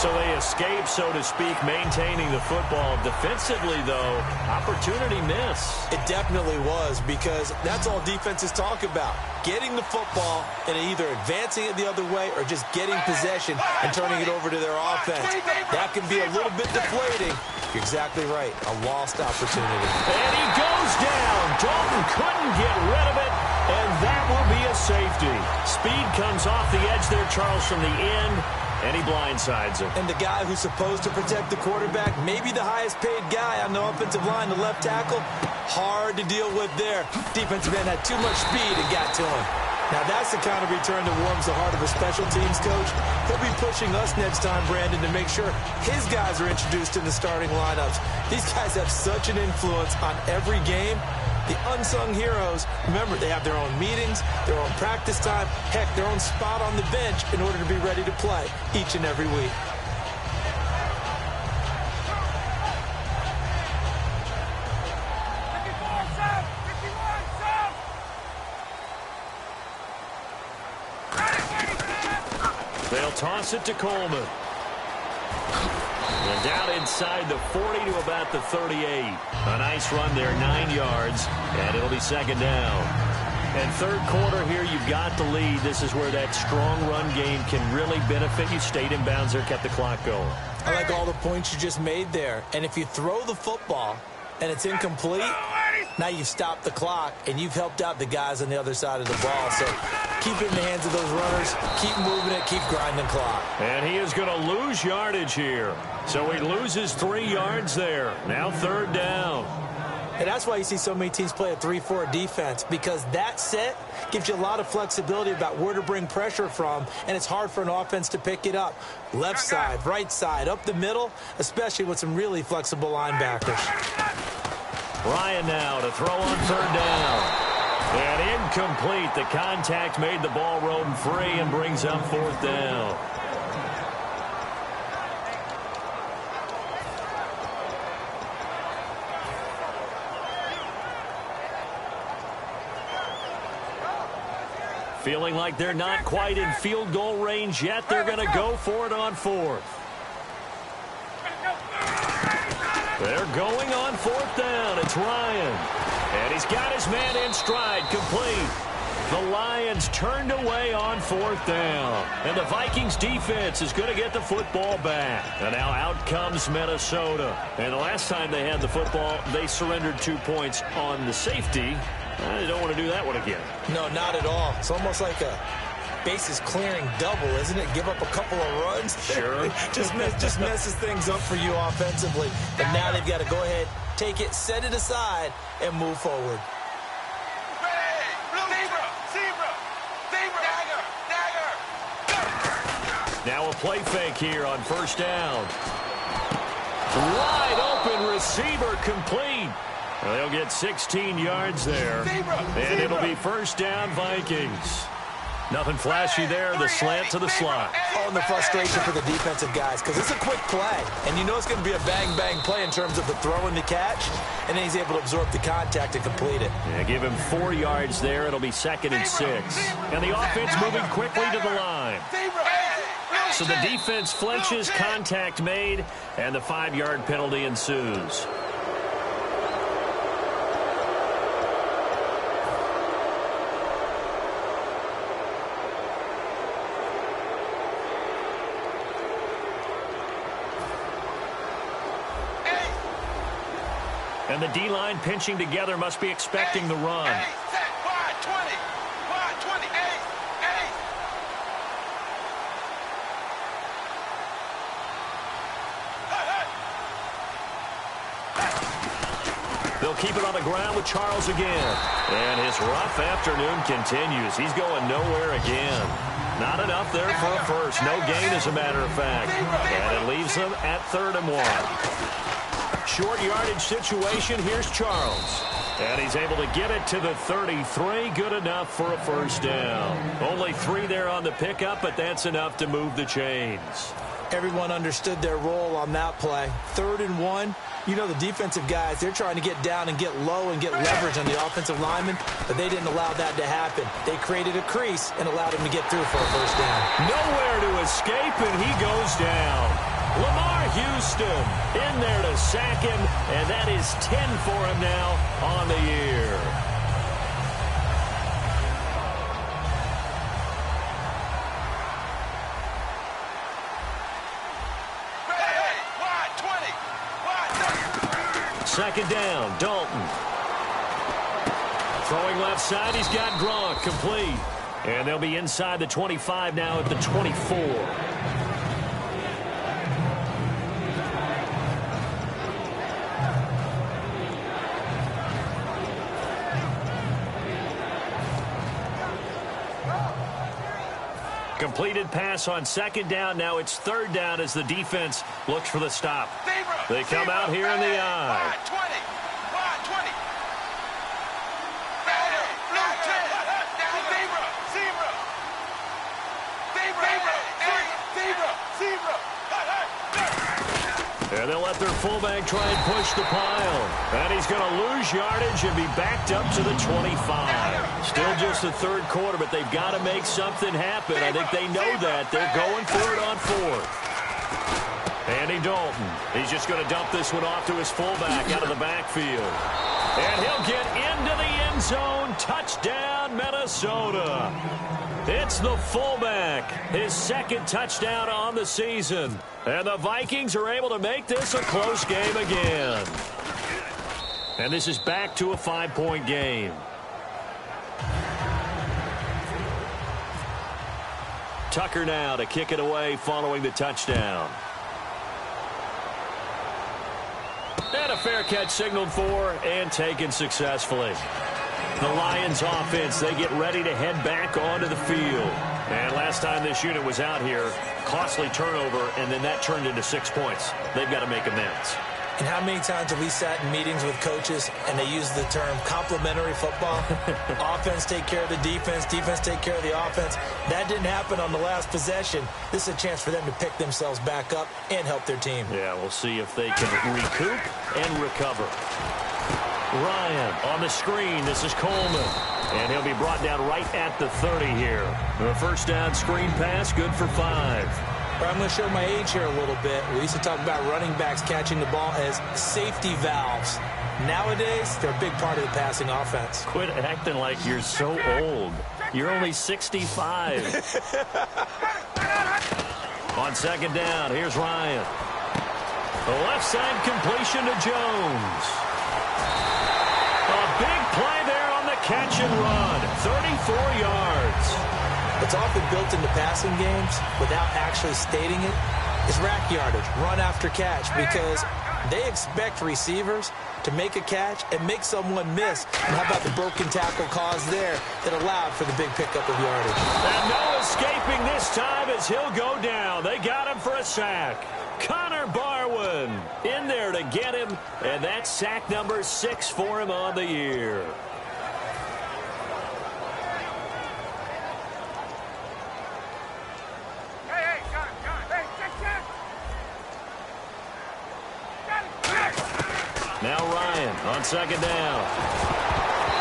So they escape, so to speak, maintaining the football. Defensively, though, opportunity miss. It definitely was, because that's all defenses talk about. Getting the football and either advancing it the other way or just getting possession and turning it over to their offense. That can be a little bit deflating. You're exactly right. A lost opportunity. And he goes down. Dalton couldn't get rid of it, and that will be a safety. Speed comes off the edge there, Charles, from the end. And he blindsides him. And the guy who's supposed to protect the quarterback, maybe the highest paid guy on the offensive line, the left tackle, hard to deal with there. Defensive end had too much speed and got to him. Now that's the kind of return that warms the heart of a special teams coach. He'll be pushing us next time, Brandon, to make sure his guys are introduced in the starting lineups. These guys have such an influence on every game. The unsung heroes, remember, they have their own meetings, their own practice time, heck, their own spot on the bench in order to be ready to play each and every week. They'll toss it to Coleman. And down inside the 40 to about the 38. A nice run there, 9 yards, and it'll be 2nd down. And 3rd quarter here, you've got the lead. This is where that strong run game can really benefit you. Stayed in bounds there, kept the clock going. I like all the points you just made there. And if you throw the football and it's incomplete, now you've stopped the clock and you've helped out the guys on the other side of the ball. So keep it in the hands of those runners. Keep moving it. Keep grinding clock. And he is going to lose yardage here. So he loses 3 yards there. Now 3rd down. And that's why you see so many teams play a 3-4 defense, because that set gives you a lot of flexibility about where to bring pressure from, and it's hard for an offense to pick it up. Left side, right side, up the middle, especially with some really flexible linebackers. Ryan now to throw on 3rd down. And incomplete. The contact made the ball roam free and brings up 4th down. Feeling like they're not quite in field goal range yet. They're going to go for it on 4th. They're going on fourth down. It's Ryan. And he's got his man in stride, complete. The Lions turned away on fourth down. And the Vikings defense is going to get the football back. And now out comes Minnesota. And the last time they had the football, they surrendered 2 points on the safety. They don't want to do that one again. No, not at all. It's almost like a bases clearing double, isn't it? Give up a couple of runs. Sure. just messes things up for you offensively. But now they've got to go ahead, take it, set it aside, and move forward. Now a play fake here on first down. Wide open receiver, complete. Well, they'll get 16 yards there. And it'll be first down, Vikings. Nothing flashy there. The slant to the slot. Oh, and the frustration for the defensive guys, because it's a quick play. And you know it's going to be a bang-bang play in terms of the throw and the catch. And then he's able to absorb the contact and complete it. Yeah, give him 4 yards there. It'll be 2nd and 6. And the offense moving quickly to the line. So the defense flinches, contact made, and the 5-yard penalty ensues. And the D-line pinching together must be expecting the run. They'll keep it on the ground with Charles again. And his rough afternoon continues. He's going nowhere again. Not enough there for a first. No gain, as a matter of fact. And it leaves them at 3rd and 1. Short yardage situation. Here's Charles. And he's able to get it to the 33. Good enough for a first down. Only 3 there on the pickup, but that's enough to move the chains. Everyone understood their role on that play. 3rd and 1. You know, the defensive guys, they're trying to get down and get low and get leverage on the offensive linemen, but they didn't allow that to happen. They created a crease and allowed him to get through for a first down. Nowhere to escape, and he goes down. Lamar Houston in there to sack him, and that is 10 for him now on the year. Second down, Dalton. Throwing left side, he's got Gronk, complete. And they'll be inside the 25 now at the 24. Completed pass on second down. Now it's 3rd down as the defense looks for the stop. They come out here in the eye. And they'll let their fullback try and push the pile. And he's going to lose yardage and be backed up to the 25. Still just the 3rd quarter, but they've got to make something happen. I think they know that. They're going for it on 4th. Andy Dalton. He's just going to dump this one off to his fullback out of the backfield. And he'll get into the end zone. Touchdown, Minnesota. It's the fullback. His 2nd touchdown on the season. And the Vikings are able to make this a close game again. And this is back to a 5-point game. Tucker now to kick it away following the touchdown. And a fair catch signaled for and taken successfully. The Lions offense, they get ready to head back onto the field. And last time this unit was out here, costly turnover, and then that turned into 6 points. They've got to make amends. And how many times have we sat in meetings with coaches and they use the term complementary football? Offense take care of the defense, defense take care of the offense. That didn't happen on the last possession. This is a chance for them to pick themselves back up and help their team. Yeah, we'll see if they can recoup and recover. Ryan on the screen. This is Coleman. And he'll be brought down right at the 30 here. The first down screen pass, good for 5. Well, I'm going to show my age here a little bit. We used to talk about running backs catching the ball as safety valves. Nowadays, they're a big part of the passing offense. Quit acting like you're so old. You're only 65. On second down, here's Ryan. The left side completion to Jones. A big play there on the catch and run. 34 yards. What's often built into passing games without actually stating it is rack yardage, run after catch, because they expect receivers to make a catch and make someone miss. And how about the broken tackle cause there that allowed for the big pickup of yardage? And no escaping this time as he'll go down. They got him for a sack. Connor Barwin in there to get him, and that's sack number 6 for him on the year. Now Ryan on second down.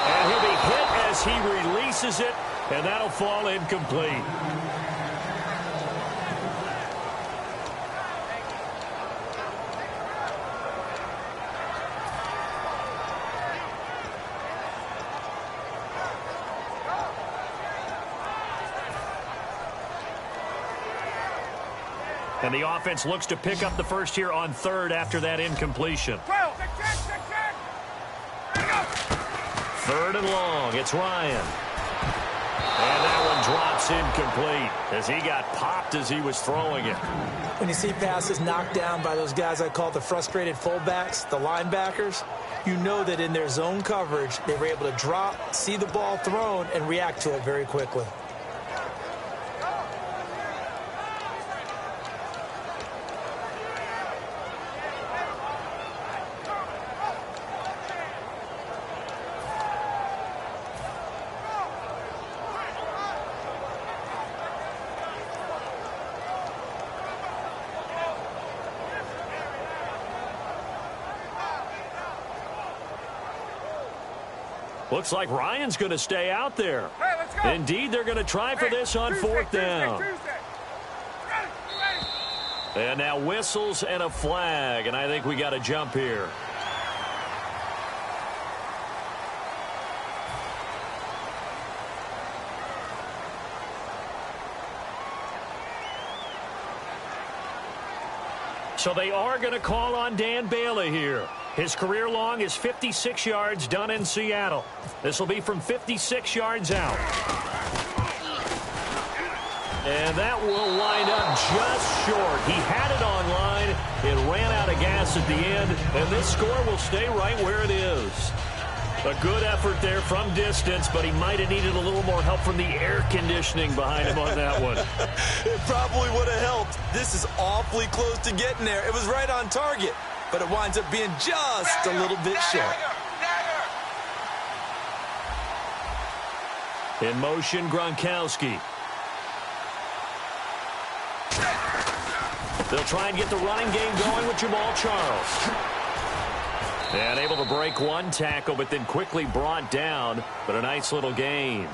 And he'll be hit as he releases it, and that'll fall incomplete. And the offense looks to pick up the first here on third after that incompletion. Third and long. It's Ryan. And that one drops incomplete as he got popped as he was throwing it. When you see passes knocked down by those guys I call the frustrated fullbacks, the linebackers, you know that in their zone coverage, they were able to drop, see the ball thrown, and react to it very quickly. Looks like Ryan's going to stay out there. Hey, let's go. Indeed, they're going to try for this on fourth down. And now whistles and a flag, and I think we got a jump here. So they are going to call on Dan Bailey here. His career long is 56 yards done in Seattle. This will be from 56 yards out. And that will wind up just short. He had it on line. It ran out of gas at the end, and this score will stay right where it is. A good effort there from distance, but he might have needed a little more help from the air conditioning behind him on that one. It probably would have helped. This is awfully close to getting there. It was right on target, but it winds up being just a little bit short. In motion, Gronkowski. They'll try and get the running game going with Jamal Charles. And able to break one tackle, but then quickly brought down. But a nice little gain.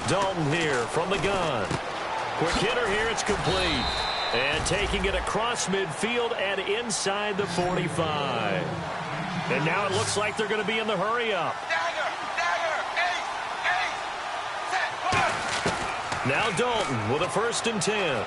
Dalton here from the gun. Quick hitter here, it's complete. And taking it across midfield and inside the 45. And now it looks like they're going to be in the hurry-up. Now Dalton with a 1st and 10.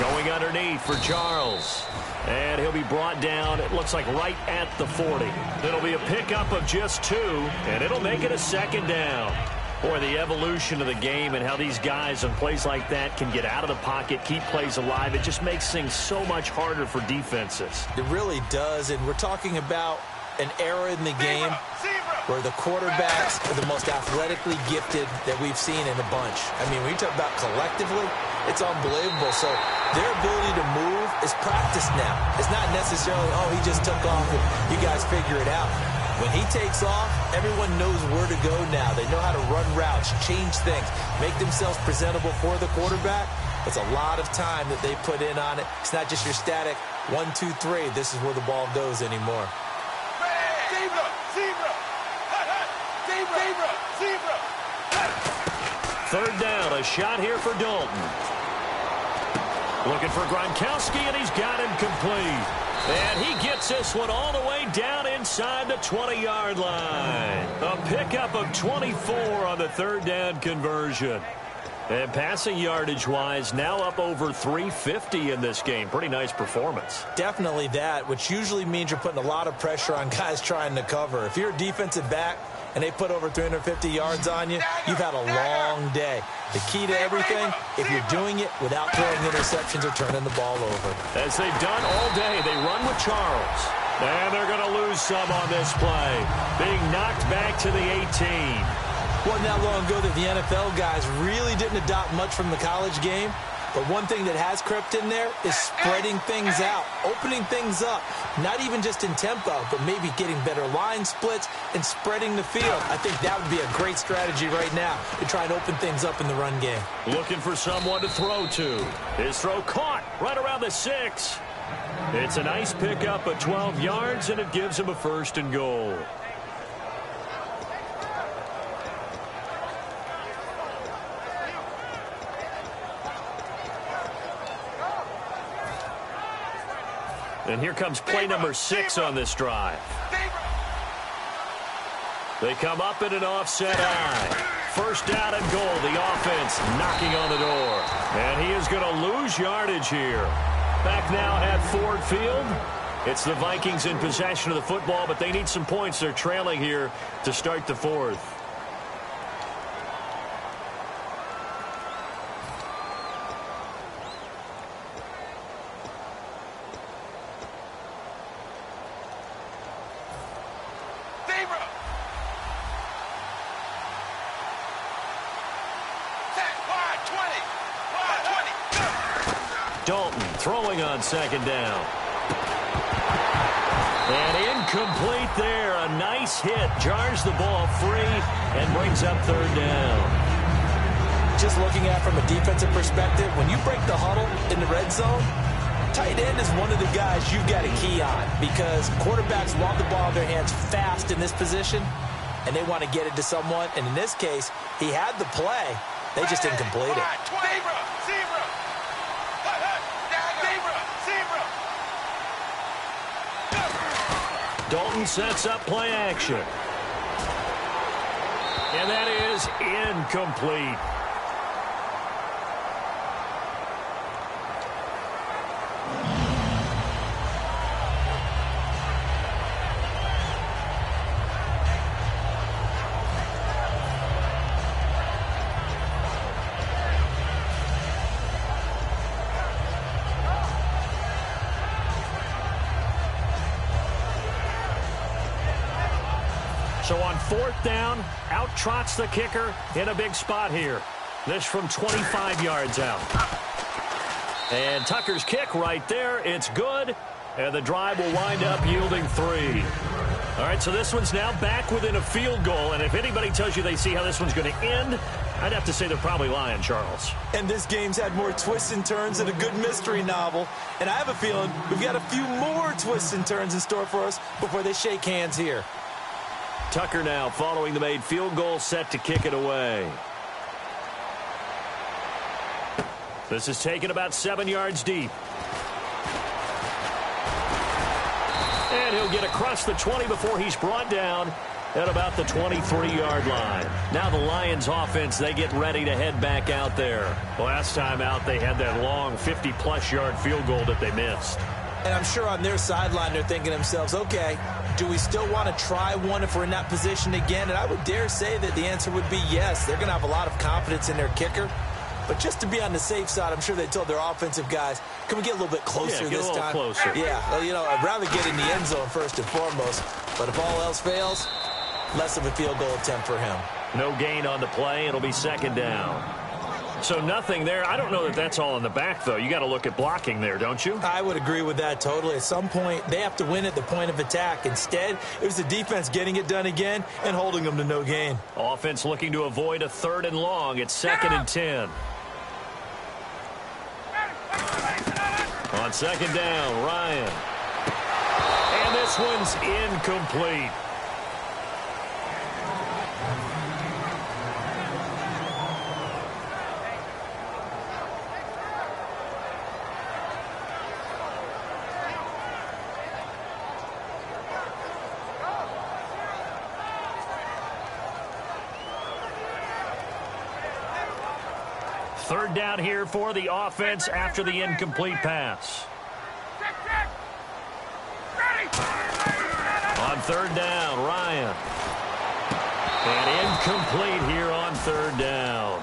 Going underneath for Charles. And he'll be brought down, it looks like right at the 40. It'll be a pickup of just 2, and it'll make it a 2nd down. Boy, the evolution of the game and how these guys on plays like that can get out of the pocket, keep plays alive, it just makes things so much harder for defenses. It really does, and we're talking about an era in the game where the quarterbacks are the most athletically gifted that we've seen in a bunch. I mean, when you talk about collectively, it's unbelievable. So their ability to move is practiced now. It's not necessarily, oh, he just took off and you guys figure it out. When he takes off, Everyone knows where to go now. They know how to run routes, change things, make themselves presentable for the quarterback. It's a lot of time that they put in on it. It's not just your static 1, 2, 3. This is where the ball goes anymore. Zebra! Zebra! Zebra! Zebra! Third down, a shot here for Dalton. Looking for Gronkowski, and he's got him complete. And he gets this one all the way down inside the 20-yard line. A pickup of 24 on the third down conversion. And passing yardage-wise, now up over 350 in this game. Pretty nice performance. Definitely that, which usually means you're putting a lot of pressure on guys trying to cover. If you're a defensive back and they put over 350 yards on you, you've had a long day. The key to everything, if you're doing it without throwing interceptions or turning the ball over. As they've done all day, they run with Charles. And they're going to lose some on this play. Being knocked back to the 18. Wasn't that long ago that the NFL guys really didn't adopt much from the college game. But one thing that has crept in there is spreading things out, opening things up, not even just in tempo, but maybe getting better line splits and spreading the field. I think that would be a great strategy right now to try and open things up in the run game. Looking for someone to throw to. His throw caught right around the 6. It's a nice pickup of 12 yards, and it gives him a 1st and goal. And here comes play number 6 on this drive. They come up in an offset eye. First down and goal. The offense knocking on the door. And he is going to lose yardage here. Back now at Ford Field. It's the Vikings in possession of the football, but they need some points. They're trailing here to start the 4th. Dalton throwing on 2nd down. And incomplete there. A nice hit. Jars the ball free and brings up 3rd down. Just looking at it from a defensive perspective, when you break the huddle in the red zone, tight end is one of the guys you've got a key on because quarterbacks want the ball in their hands fast in this position, and they want to get it to someone. And in this case, he had the play. They just didn't complete it. Dalton sets up play action. And that is incomplete. So on 4th down, out trots the kicker in a big spot here. This from 25 yards out. And Tucker's kick right there. It's good. And the drive will wind up yielding 3. All right, so this one's now back within a field goal. And if anybody tells you they see how this one's going to end, I'd have to say they're probably lying, Charles. And this game's had more twists and turns than a good mystery novel. And I have a feeling we've got a few more twists and turns in store for us before they shake hands here. Tucker now following the made field goal, set to kick it away. This is taken about 7 yards deep. And he'll get across the 20 before he's brought down at about the 23-yard line. Now the Lions offense, they get ready to head back out there. Last time out, they had that long 50-plus yard field goal that they missed. And I'm sure on their sideline they're thinking to themselves, okay, do we still want to try one if we're in that position again? And I would dare say that the answer would be yes. They're going to have a lot of confidence in their kicker. But just to be on the safe side, I'm sure they told their offensive guys, can we get a little bit closer this time? Closer. Yeah, well, you know, I'd rather get in the end zone first and foremost. But if all else fails, less of a field goal attempt for him. No gain on the play. It'll be 2nd down. So nothing there. I don't know that that's all in the back, though. You got to look at blocking there, don't you? I would agree with that totally. At some point, they have to win at the point of attack. Instead, it was the defense getting it done again and holding them to no gain. Offense looking to avoid a 3rd and long. It's 2nd and 10. On 2nd down, Ryan. And this one's incomplete. Third down here for the offense after the incomplete pass. On 3rd down, Ryan. And incomplete here on 3rd down.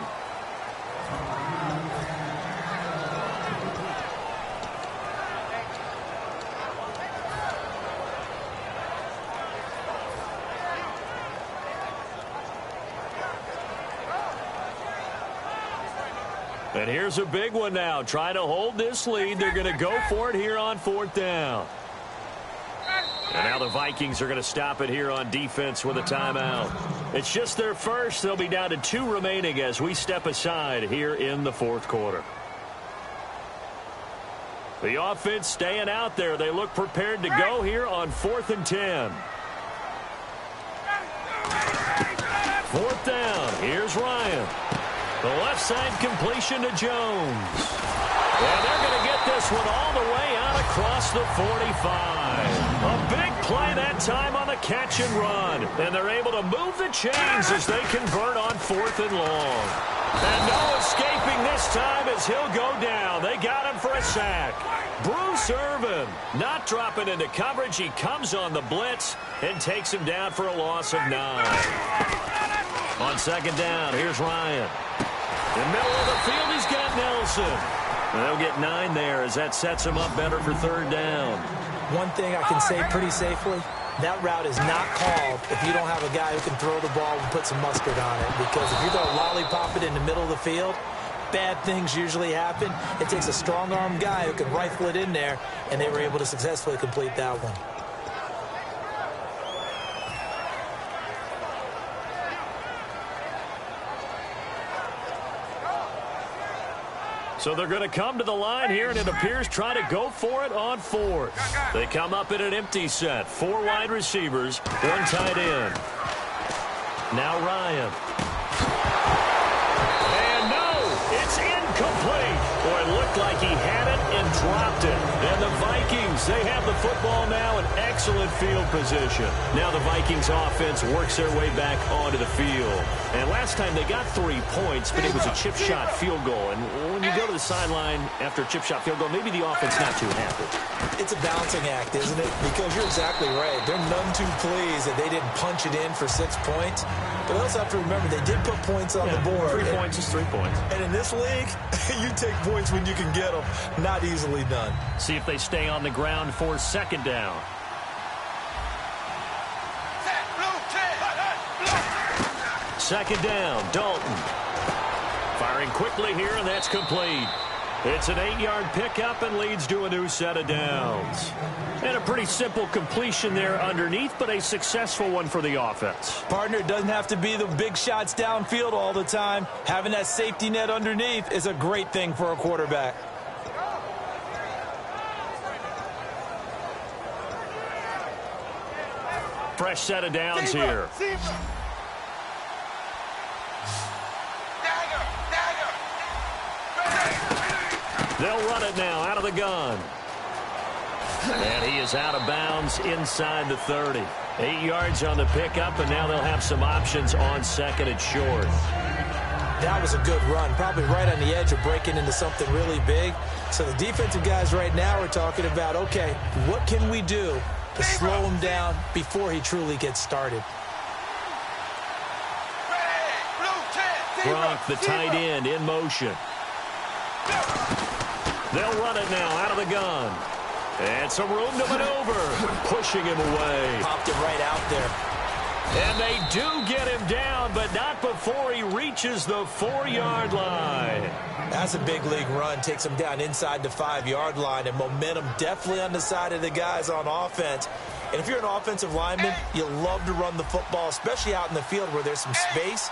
And here's a big one now. Trying to hold this lead. They're going to go for it here on 4th down. And now the Vikings are going to stop it here on defense with a timeout. It's just their first. They'll be down to 2 remaining as we step aside here in the 4th quarter. The offense staying out there. They look prepared to go here on 4th and 10. 4th down. Here's Ryan. The left side completion to Jones. And they're going to get this one all the way out across the 45. A big play that time on the catch and run. And they're able to move the chains as they convert on 4th and long. And no escaping this time as he'll go down. They got him for a sack. Bruce Irvin not dropping into coverage. He comes on the blitz and takes him down for a loss of 9. On 2nd down, here's Ryan. In the middle of the field, he's got Nelson. And they'll get 9 there as that sets him up better for 3rd down. One thing I can say pretty safely, that route is not called if you don't have a guy who can throw the ball and put some mustard on it. Because if you're going to lollipop it in the middle of the field, bad things usually happen. It takes a strong-arm guy who can rifle it in there, and they were able to successfully complete that one. So they're going to come to the line here, and it appears try to go for it on 4th. They come up in an empty set. 4 wide receivers, 1 tight end. Now Ryan. And no, it's incomplete. Boy, it looked like he had it and dropped it. And the Vikings, they have the football now in excellent field position. Now the Vikings offense works their way back onto the field. And last time they got 3 points, but it was a chip shot field goal. And when you go to the sideline after a chip shot field goal, maybe the offense not too happy. It's a balancing act, isn't it? Because you're exactly right. They're none too pleased that they didn't punch it in for 6 points. But they also have to remember they did put points on the board. 3 points is 3 points. And in this league, you take points when you can get them. Not easily done. See if they stay on the ground for 2nd down. Second down, Dalton. Firing quickly here, and that's complete. It's an 8-yard pickup and leads to a new set of downs. And a pretty simple completion there underneath, but a successful one for the offense. Partner, it doesn't have to be the big shots downfield all the time. Having that safety net underneath is a great thing for a quarterback. Fresh set of downs here. They'll run it now out of the gun. And he is out of bounds inside the 30. 8 yards on the pickup, and now they'll have some options on 2nd and short. That was a good run, probably right on the edge of breaking into something really big. So the defensive guys right now are talking about, okay, what can we do to slow him down before he truly gets started? Gronk, the tight end, in motion. They'll run it now out of the gun. And some room to maneuver. Pushing him away. Popped it right out there. And they do get him down, but not before he reaches the 4-yard line. That's a big league run. Takes him down inside the 5-yard line, and momentum definitely on the side of the guys on offense. And if you're an offensive lineman, you love to run the football, especially out in the field where there's some space.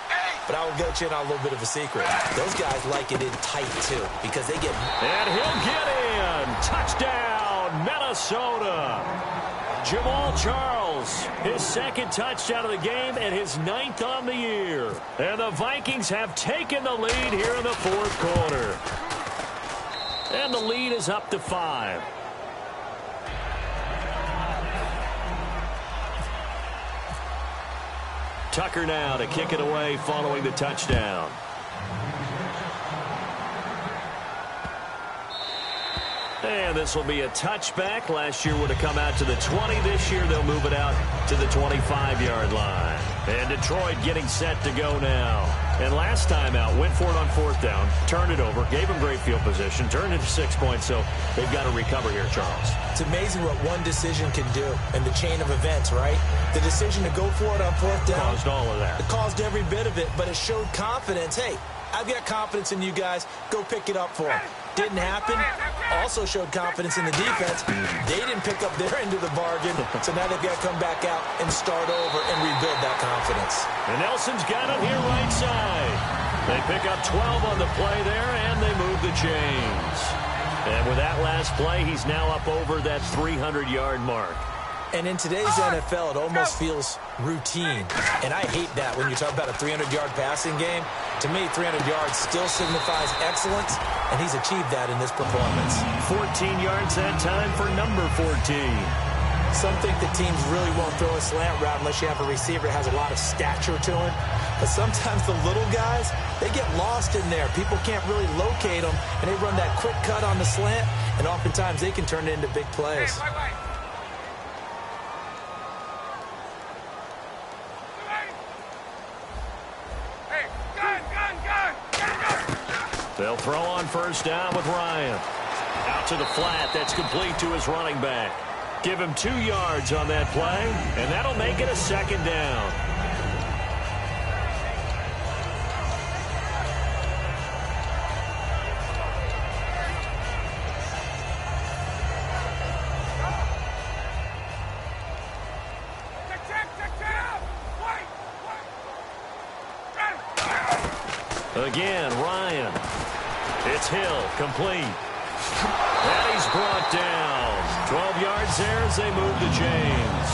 But I will get you in on a little bit of a secret. Those guys like it in tight, too, because they get... And he'll get in. Touchdown, Minnesota. Jamal Charles, his second touchdown of the game and his 9th on the year. And the Vikings have taken the lead here in the 4th quarter. And the lead is up to 5. Tucker now to kick it away following the touchdown. And this will be a touchback. Last year would have come out to the 20. This year they'll move it out to the 25-yard line. And Detroit getting set to go now. And last time out, went for it on 4th down, turned it over, gave him great field position, turned it to 6 points, so they've got to recover here, Charles. It's amazing what one decision can do in the chain of events, right? The decision to go for it on 4th down. Caused all of that. It caused every bit of it, but it showed confidence. Hey, I've got confidence in you guys. Go pick it up for them. Didn't happen. Also showed confidence in the defense. They didn't pick up their end of the bargain, so now they've got to come back out and start over and rebuild that confidence. And Nelson's got him here right side. They pick up 12 on the play there, and they move the chains. And with that last play, he's now up over that 300-yard mark. And in today's NFL, it almost feels routine. And I hate that when you talk about a 300-yard passing game. To me, 300 yards still signifies excellence, and he's achieved that in this performance. 14 yards that time for number 14. Some think that teams really won't throw a slant route unless you have a receiver that has a lot of stature to him. But sometimes the little guys, they get lost in there. People can't really locate them, and they run that quick cut on the slant, and oftentimes they can turn it into big plays. They'll throw on 1st down with Ryan. Out to the flat. That's complete to his running back. Give him 2 yards on that play, and that'll make it a 2nd down. Again, Ryan. It's Hill, complete. And he's brought down. 12 yards there as they move the chains.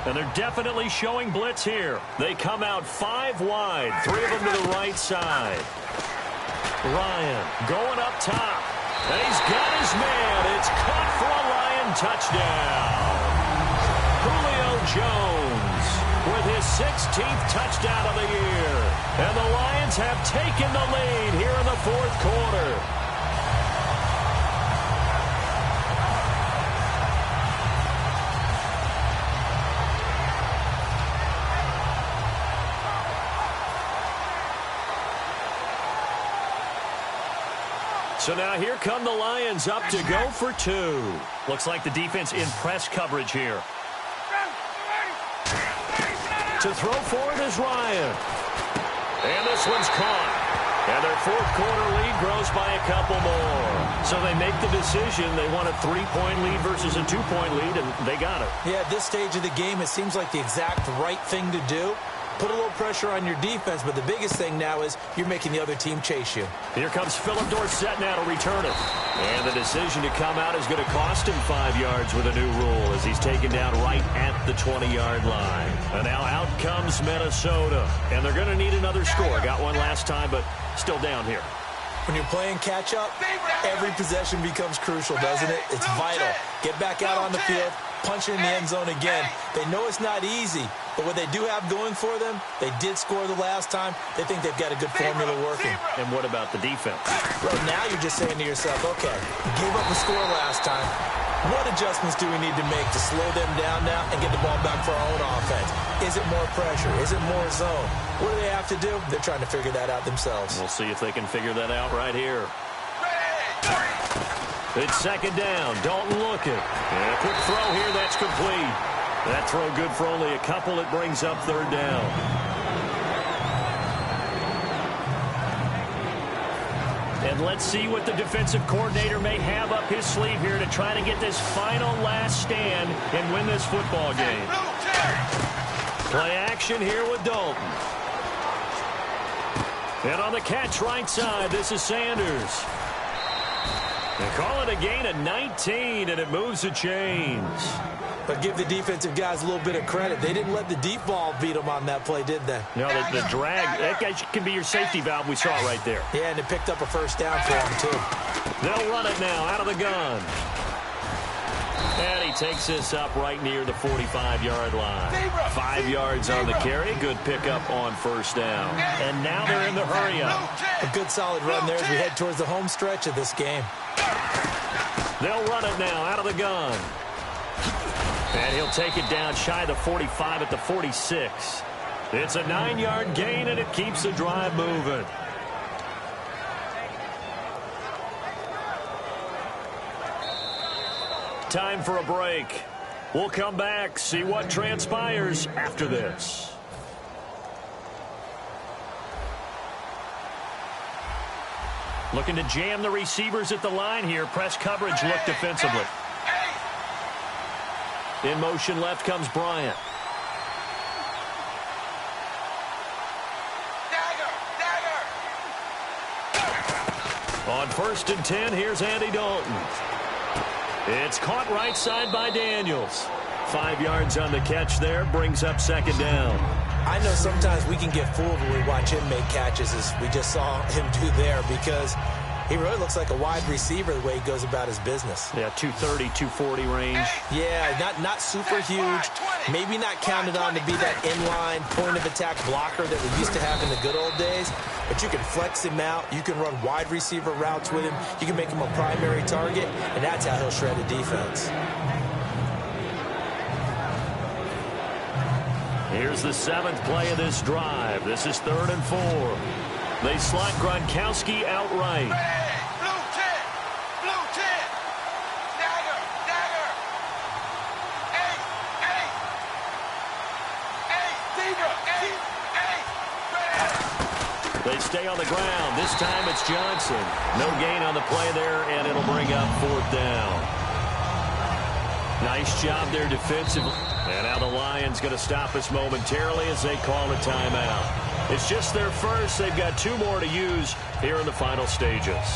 And they're definitely showing blitz here. They come out 5 wide, 3 of them to the right side. Ryan going up top. And he's got his man. It's caught for a Lion touchdown. Julio Jones with his 16th touchdown of the year. And the Lions have taken the lead here in the 4th quarter. So now here come the Lions up to go for 2. Looks like the defense in press coverage here. To throw for it is Ryan. And this one's caught. And their 4th quarter lead grows by a couple more. So they make the decision. They want a 3-point lead versus a 2-point lead, and they got it. Yeah, at this stage of the game, it seems like the exact right thing to do. Put a little pressure on your defense, but the biggest thing now is you're making the other team chase you. Here comes Phillip Dorsett now to return it. And the decision to come out is going to cost him 5 yards with a new rule as he's taken down right at the 20-yard line. And now out comes Minnesota. And they're going to need another score. Got one last time, but still down here. When you're playing catch-up, every possession becomes crucial, doesn't it? It's vital. Get back out on the field, punch it in the end zone again. They know it's not easy, but what they do have going for them, they did score the last time. They think they've got a good formula working. And what about the defense? Well, now you're just saying to yourself, okay, we gave up a score last time. What adjustments do we need to make to slow them down now and get the ball back for our own offense? Is it more pressure? Is it more zone? What do they have to do? They're trying to figure that out themselves. We'll see if they can figure that out right here. It's second down. Dalton looking. And a quick throw here. That's complete. That throw good for only a couple. It brings up third down. And let's see what the defensive coordinator may have up his sleeve here to try to get this final last stand and win this football game. Play action here with Dalton. And on the catch right side, this is Sanders. They call it a gain of 19, and it moves the chains. But give the defensive guys a little bit of credit. They didn't let the deep ball beat them on that play, did they? No, the drag, that guy can be your safety valve. We saw it right there. Yeah, and it picked up a first down for them, too. They'll run it now out of the gun. And he takes this up right near the 45-yard line. 5 yards on the carry. Good pickup on first down. And now they're in the hurry-up. A good solid run there as we head towards the home stretch of this game. They'll run it now out of the gun. And he'll take it down shy of the 45 at the 46. It's a 9-yard gain, and it keeps the drive moving. Time for a break. We'll come back, see what transpires after this. Looking to jam the receivers at the line here. Press coverage look defensively. In motion left comes Bryant. On 1st and 10, here's Andy Dalton. It's caught right side by Daniels. 5 yards on the catch there, brings up second down. I know sometimes we can get fooled when we watch him make catches, as we just saw him do there, because he really looks like a wide receiver the way he goes about his business. Yeah, 230, 240 range. Yeah, not super huge. Maybe not counted on to be that inline point-of-attack blocker that we used to have in the good old days. But you can flex him out. You can run wide receiver routes with him. You can make him a primary target, and that's how he'll shred a defense. Here's the 7th play of this drive. This is 3rd and 4. They slot Gronkowski outright. Blue 10. Blue 10. Dagger. Dagger. 8. 8. 8. Zebra. 8. 8. They stay on the ground. This time it's Johnson. No gain on the play there, and it'll bring up 4th down. Nice job there defensively. And now the Lions going to stop us momentarily as they call a timeout. It's just their first. They've got 2 more to use here in the final stages.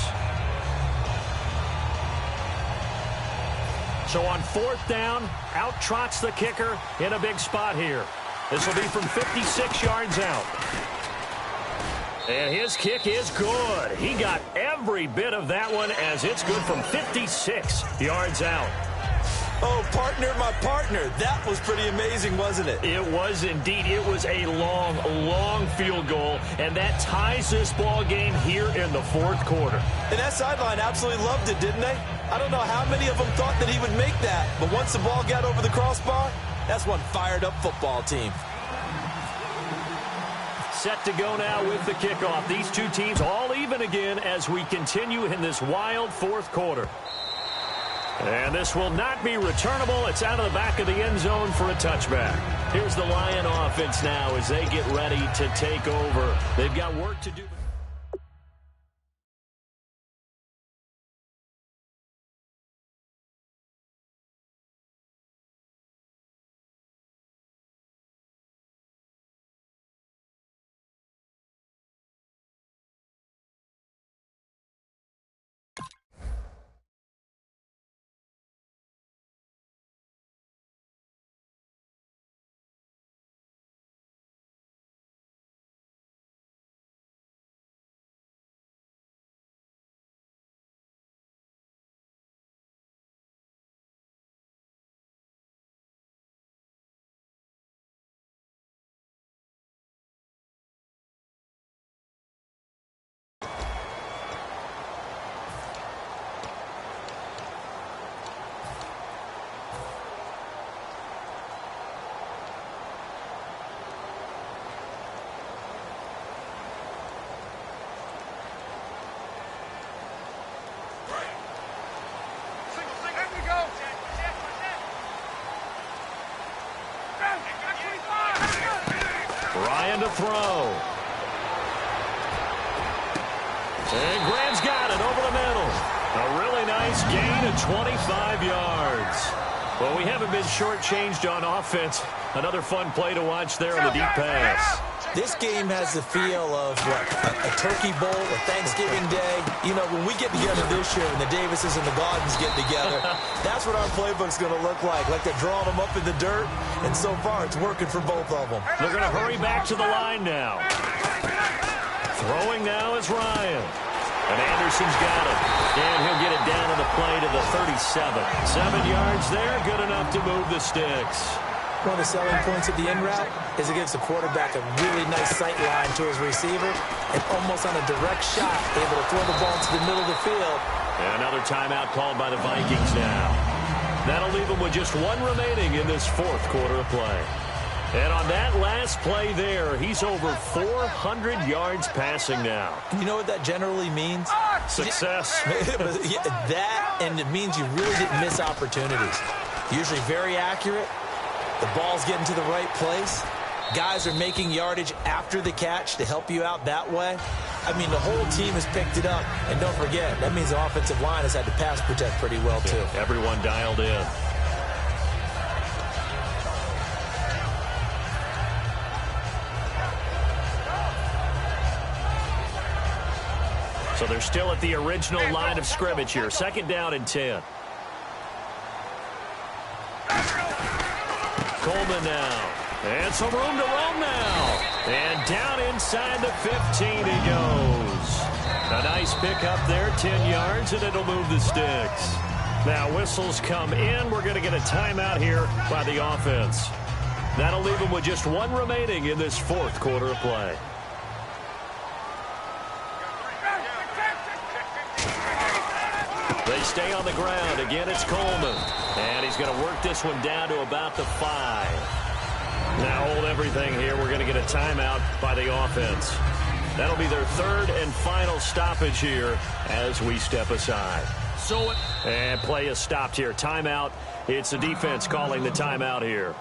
So on 4th down, out trots the kicker in a big spot here. This will be from 56 yards out. And his kick is good. He got every bit of that one as it's good from 56 yards out. Oh, partner, my partner. That was pretty amazing, wasn't it? It was indeed. It was a long, long field goal, and that ties this ball game here in the 4th quarter. And that sideline absolutely loved it, didn't they? I don't know how many of them thought that he would make that, but once the ball got over the crossbar, that's one fired-up football team. Set to go now with the kickoff. These two teams all even again as we continue in this wild 4th quarter. And this will not be returnable. It's out of the back of the end zone for a touchback. Here's the Lion offense now as they get ready to take over. They've got work to do. Ryan to throw. And Graham's got it over the middle. A really nice gain of 25 yards. Well, we haven't been shortchanged on offense. Another fun play to watch there on the deep pass. This game has the feel of a turkey bowl, a Thanksgiving day. You know, when we get together this year and the Davises and the Gaudens get together, that's what our playbook's going to look like. Like they're drawing them up in the dirt, and so far it's working for both of them. They're going to hurry back to the line now. Throwing now is Ryan. And Anderson's got it. And he'll get it down on the play to the 37. 7 yards there, good enough to move the sticks. One of the selling points of the in route is it gives the quarterback a really nice sight line to his receiver and almost on a direct shot able to throw the ball to the middle of the field. And another timeout called by the Vikings now. That'll leave them with just one remaining in this fourth quarter of play. And on that last play there, he's over 400 yards passing now. You know what that generally means? Success. That, and it means you really didn't miss opportunities. Usually very accurate. The ball's getting to the right place. Guys are making yardage after the catch to help you out that way. I mean, the whole team has picked it up. And don't forget, that means the offensive line has had to pass protect pretty well, too. Yeah, everyone dialed in. So they're still at the original line of scrimmage here. 2nd down and 10. Coleman now. And some room to roam now. And down inside the 15 he goes. A nice pickup there, 10 yards, and it'll move the sticks. Now whistles come in. We're going to get a timeout here by the offense. That'll leave them with just one remaining in this fourth quarter of play. They stay on the ground. Again, it's Coleman. And he's going to work this one down to about the 5. Now hold everything here. We're going to get a timeout by the offense. That'll be their 3rd and final stoppage here as we step aside. And play is stopped here. Timeout. It's the defense calling the timeout here.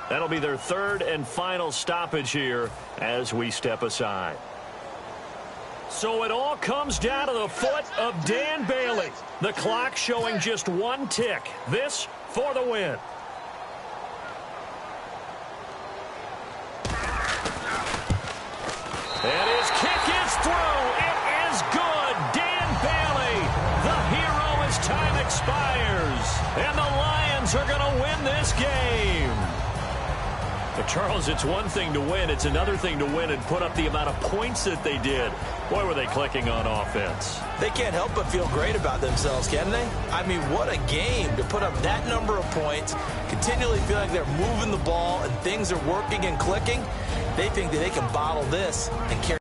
That'll be their 3rd and final stoppage here as we step aside. So it all comes down to the foot of Dan Bailey. The clock showing just one tick. This for the win. And his kick is through. It is good. Dan Bailey, the hero as time expires. And the Lions are going to win this game. But Charles, it's one thing to win. It's another thing to win and put up the amount of points that they did. Boy, were they clicking on offense. They can't help but feel great about themselves, can they? I mean, what a game to put up that number of points, continually feel like they're moving the ball and things are working and clicking. They think that they can bottle this and carry